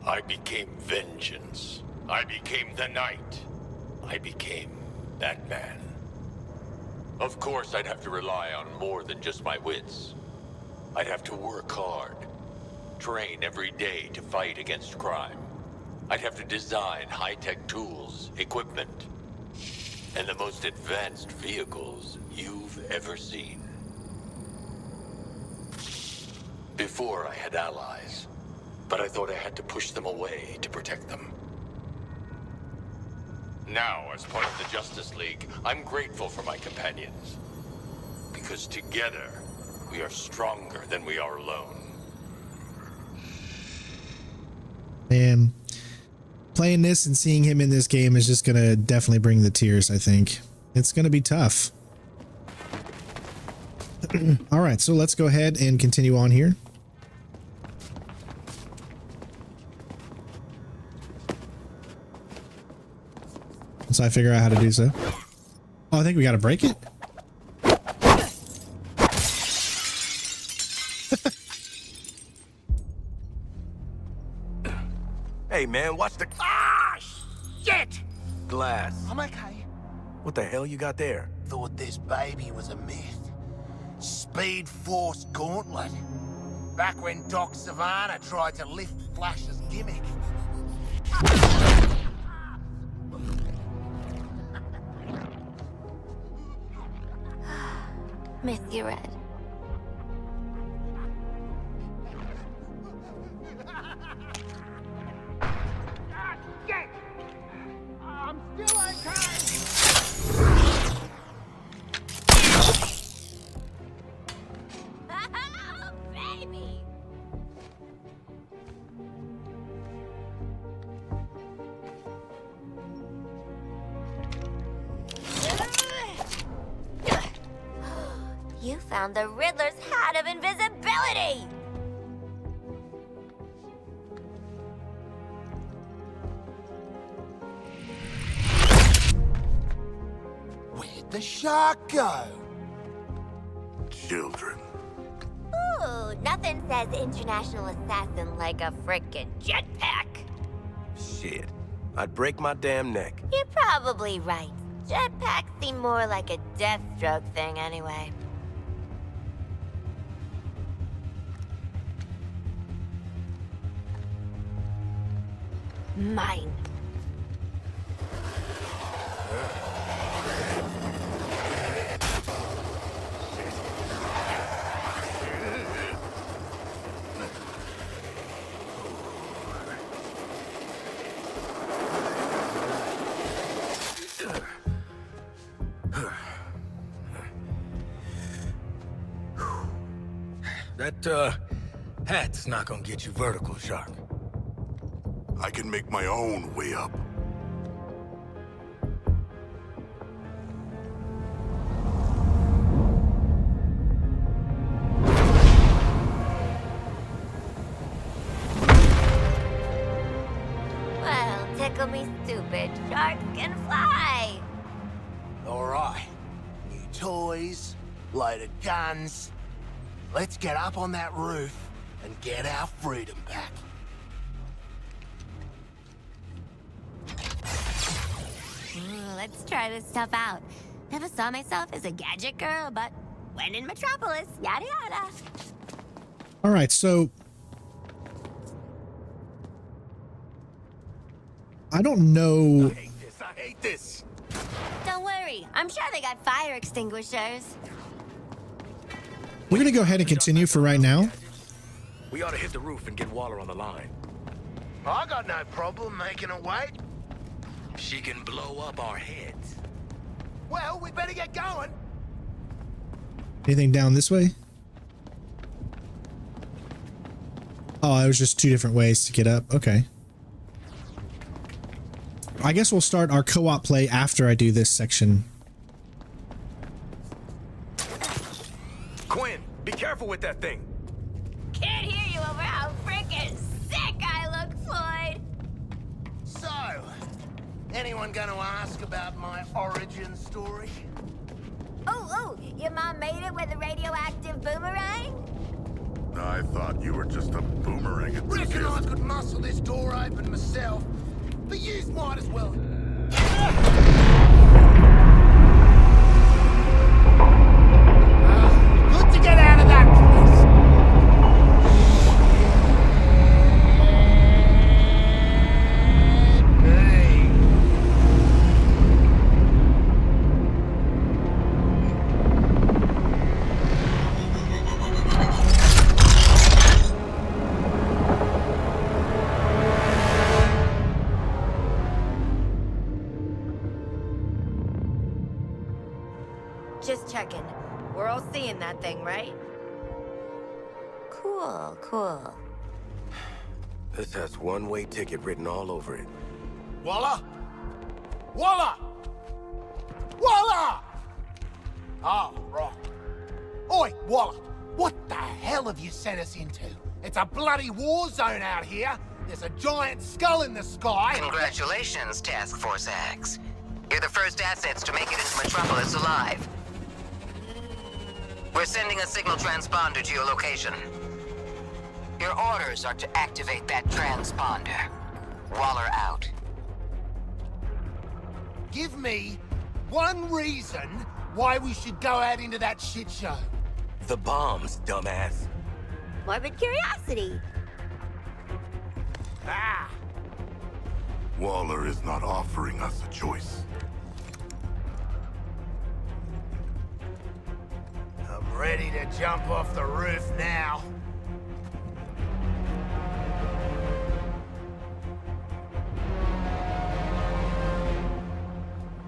I became vengeance. I became the Knight. I became Batman. Of course, I'd have to rely on more than just my wits. I'd have to work hard, train every day to fight against crime. I'd have to design high-tech tools, equipment, and the most advanced vehicles you've ever seen. Before, I had allies, but I thought I had to push them away to protect them. Now, as part of the Justice League, I'm grateful for my companions. Because together, we are stronger than we are alone. And playing this and seeing him in this game is just going to definitely bring the tears, I think. It's going to be tough. All right, so let's go ahead and continue on here. Once I figure out how to do so. Oh, I think we got to break it. Hey man, watch the Shit! glass. I'm okay. What the hell you got there? Thought this baby was a myth. Speed Force Gauntlet. Back when Doc Savannah tried to lift Flash's gimmick. Miss you, Red. Shit! I'm still okay! Oh, baby! You found the Riddler's hat of invisibility! Where'd the shark go? Children. Ooh, nothing says international assassin like a frickin' jetpack. Shit. I'd break my damn neck. You're probably right. Jetpacks seem more like a Deathstroke thing anyway. Mine. That, hat's not gonna get you vertical, Shark. I can make my own way up. Well, tickle me stupid. Sharks can fly. All right. New toys, loaded guns. Let's get up on that roof and get our freedom back. let's try this stuff out. Never saw myself as a gadget girl, but when in Metropolis, yada yada. All right, so I don't know. I hate this. Don't worry, I'm sure they got fire extinguishers. We're gonna go ahead and continue for right now. We ought to hit the roof and get Waller on the line. I got no problem making her wait. She can blow up our heads. Well, we better get going. Anything down this way? Oh, it was just two different ways to get up. Okay. I guess we'll start our co-op play after I do this section. Quinn, be careful with that thing. Can't hear you over how freaking sick I look, Floyd. So, anyone gonna ask about my origin story? Oh, your mom made it with a radioactive boomerang? I thought you were just a boomerang enthusiast. Reckon I could muscle this door open myself, but yous might as well. Good to get out of that place. Hey. Just checking. We're all seeing that thing, right? Cool. This has one-way ticket written all over it. Waller? Waller! Waller! Oh, right. Oi, Waller, what the hell have you sent us into? It's a bloody war zone out here. There's a giant skull in the sky. Congratulations, Task Force X. You're the first assets to make it into Metropolis alive. We're sending a signal transponder to your location. Your orders are to activate that transponder. Waller out. Give me one reason why we should go out into that shit show. The bombs, dumbass. Morbid curiosity. Ah, Waller is not offering us a choice. I'm ready to jump off the roof now.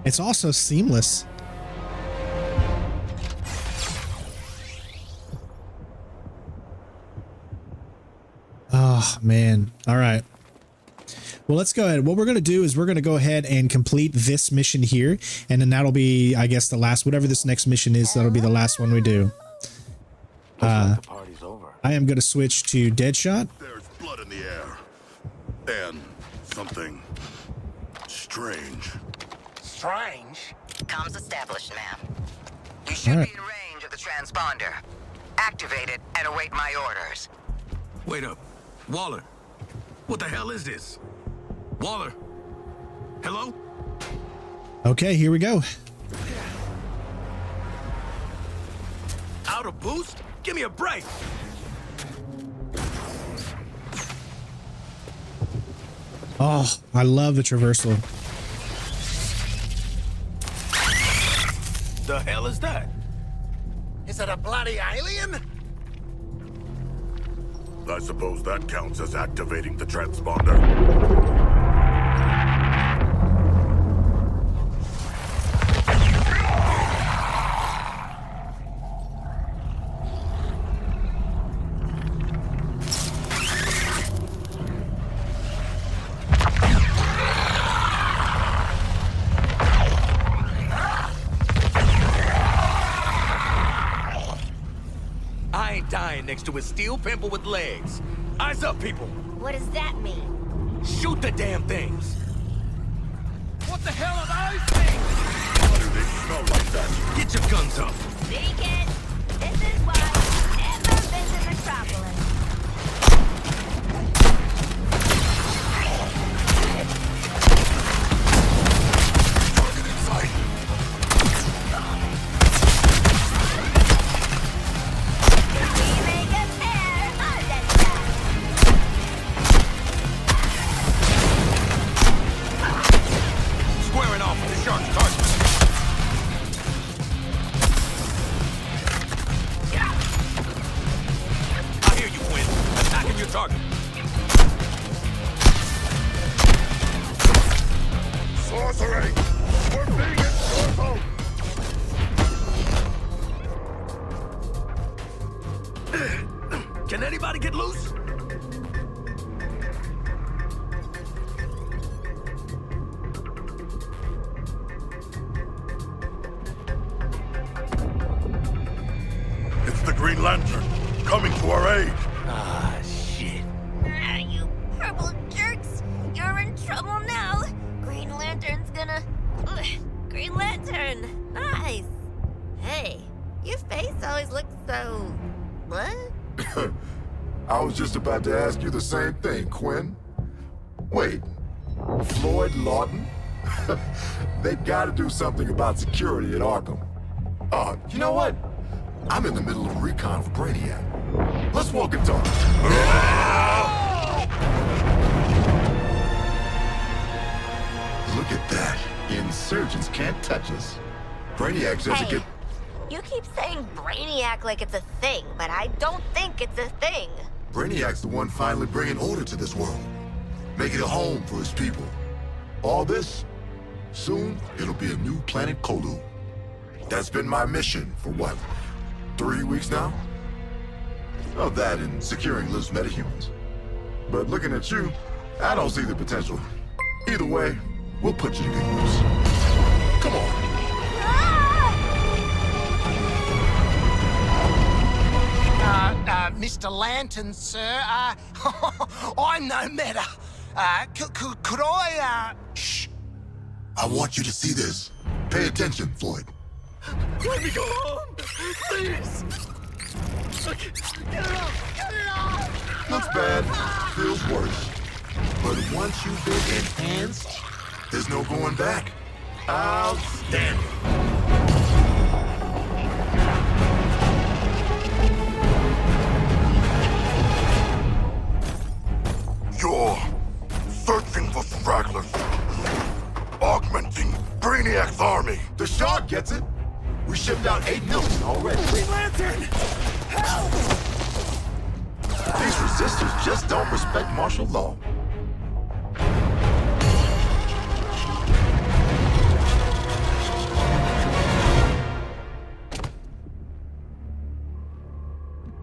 It's also seamless. Oh, man. All right. Well, let's go ahead. What we're going to do is we're going to go ahead and complete this mission here. And then that'll be, I guess, the last, whatever this next mission is, that'll be the last one we do. The party's over. I am going to switch to Deadshot. There's blood in the air. And something strange. Strange? Comms established, ma'am. You should be in range of the transponder. Activate it and await my orders. Wait up. Waller. What the hell is this? Waller. Hello? Okay, here we go. Out of boost? Give me a break. Oh, I love the traversal. The hell is that? Is it a bloody alien? I suppose that counts as activating the transponder. I ain't dying next to a steel pimple with legs. Eyes up, people. What does that mean? Shoot the damn things. What the hell are those things? Why do they smell like that? Get your guns up. See, kids? This is why I've never been to Metropolis. Target inside. sorcery! We're being ensorcelled! Can anybody get loose? It's the Green Lantern, coming to our aid. Ah, shit. You purple jerks! You're in trouble now! Green Lantern's gonna... Green Lantern! Nice! Hey, your face always looks so... What? I was just about to ask you the same thing, Quinn. Wait, Floyd Lawton? They gotta do something about security at Arkham. You know what? I'm in the middle of a recon for Brainiac. Let's walk and talk. Look at that. Insurgents can't touch us. Brainiac says it Hey, get... you keep saying Brainiac like it's a thing, but I don't think it's a thing. Brainiac's the one finally bringing order to this world. Making a home for his people. All this, soon it'll be a new planet Kolu. That's been my mission for what, 3 weeks now? Of that and securing loose metahumans. But looking at you, I don't see the potential. Either way, we'll put you to good use. Come on. Mr. Lantern, sir, I'm no matter. Could I, Shh. I want you to see this. Pay attention, Floyd. Let me go home, please. Get it off! Looks bad, feels worse. But once you've been enhanced, there's no going back. Outstanding. You're searching for stragglers. Augmenting Brainiac's army. The Shark gets it. We shipped out 8 million already. Green Lantern! Help! These resistors just don't respect martial law.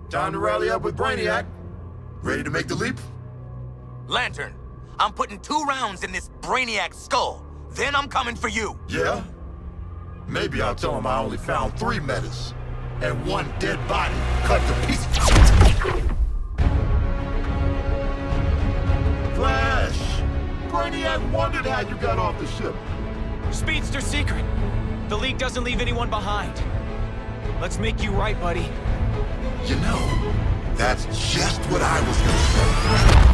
Time to rally up with Brainiac. Ready to make the leap? Lantern, I'm putting 2 rounds in this Brainiac skull. Then I'm coming for you. Yeah? Maybe I'll tell him I only found 3 metas and 1 dead body cut to pieces. Flash! Brainiac wondered how you got off the ship. Speedster secret. The League doesn't leave anyone behind. Let's make you right, buddy. You know, that's just what I was gonna say.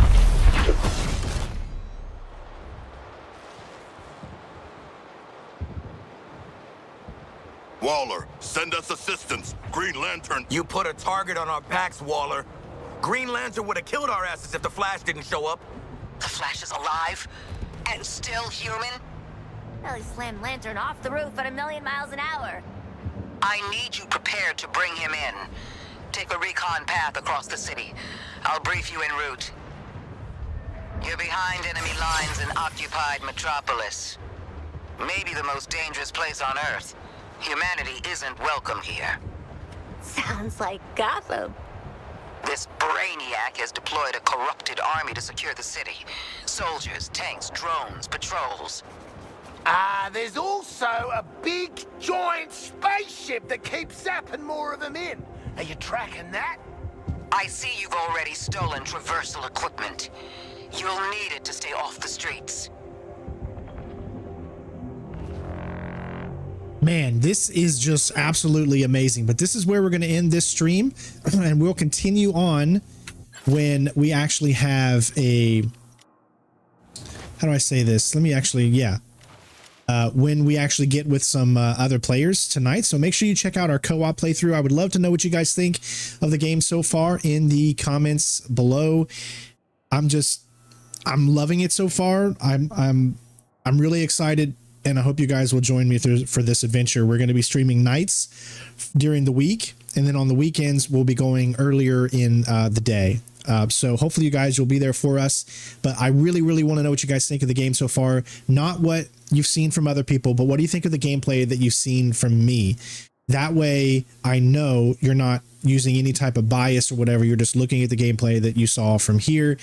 Waller, send us assistance. Green Lantern. You put a target on our backs, Waller. Green Lantern would have killed our asses if the Flash didn't show up. The Flash is alive and still human? Well, he slammed Lantern off the roof at 1,000,000 miles an hour. I need you prepared to bring him in. Take a recon path across the city. I'll brief you en route. You're behind enemy lines in occupied Metropolis. Maybe the most dangerous place on Earth. Humanity isn't welcome here. Sounds like Gotham. This Brainiac has deployed a corrupted army to secure the city. Soldiers, tanks, drones, patrols. There's also a big, giant spaceship that keeps zapping more of them in. Are you tracking that? I see you've already stolen traversal equipment. You'll need it to stay off the streets. Man, this is just absolutely amazing. But this is where we're going to end this stream, and we'll continue on when we actually have a... How do I say this? Let me actually, yeah. When we actually get with some other players tonight. So make sure you check out our co-op playthrough. I would love to know what you guys think of the game so far in the comments below. I'm loving it so far. I'm really excited, and I hope you guys will join me for this adventure. We're going to be streaming nights during the week, And then on the weekends, we'll be going earlier in the day. So hopefully you guys will be there for us. But I really, really want to know what you guys think of the game so far. Not what you've seen from other people, but what do you think of the gameplay that you've seen from me? That way I know you're not using any type of bias or whatever. You're just looking at the gameplay that you saw from here,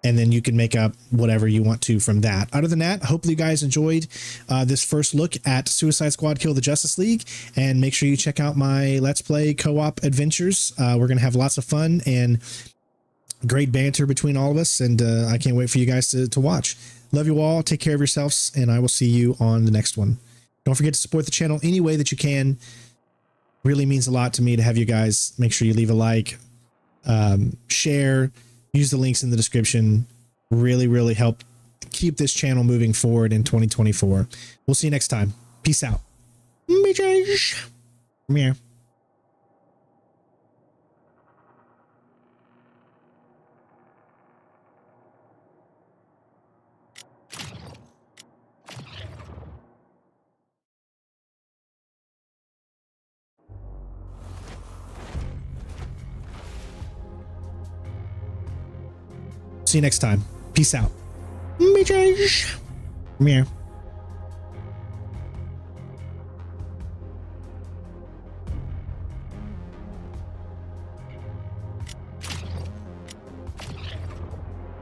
and then you can make up whatever you want to from that. Other than that, hopefully you guys enjoyed this first look at Suicide Squad Kill the Justice League, and make sure you check out my Let's Play co-op adventures. We're going to have lots of fun and great banter between all of us, and I can't wait for you guys to watch. Love you all. Take care of yourselves, and I will see you on the next one. Don't forget to support the channel any way that you can. Really means a lot to me to have you guys. Make sure you leave a like, share, use the links in the description. Really, really help keep this channel moving forward in 2024. We'll see you next time. Peace out. Bitches. Yeah. See you next time. Peace out. Bitches. Yeah.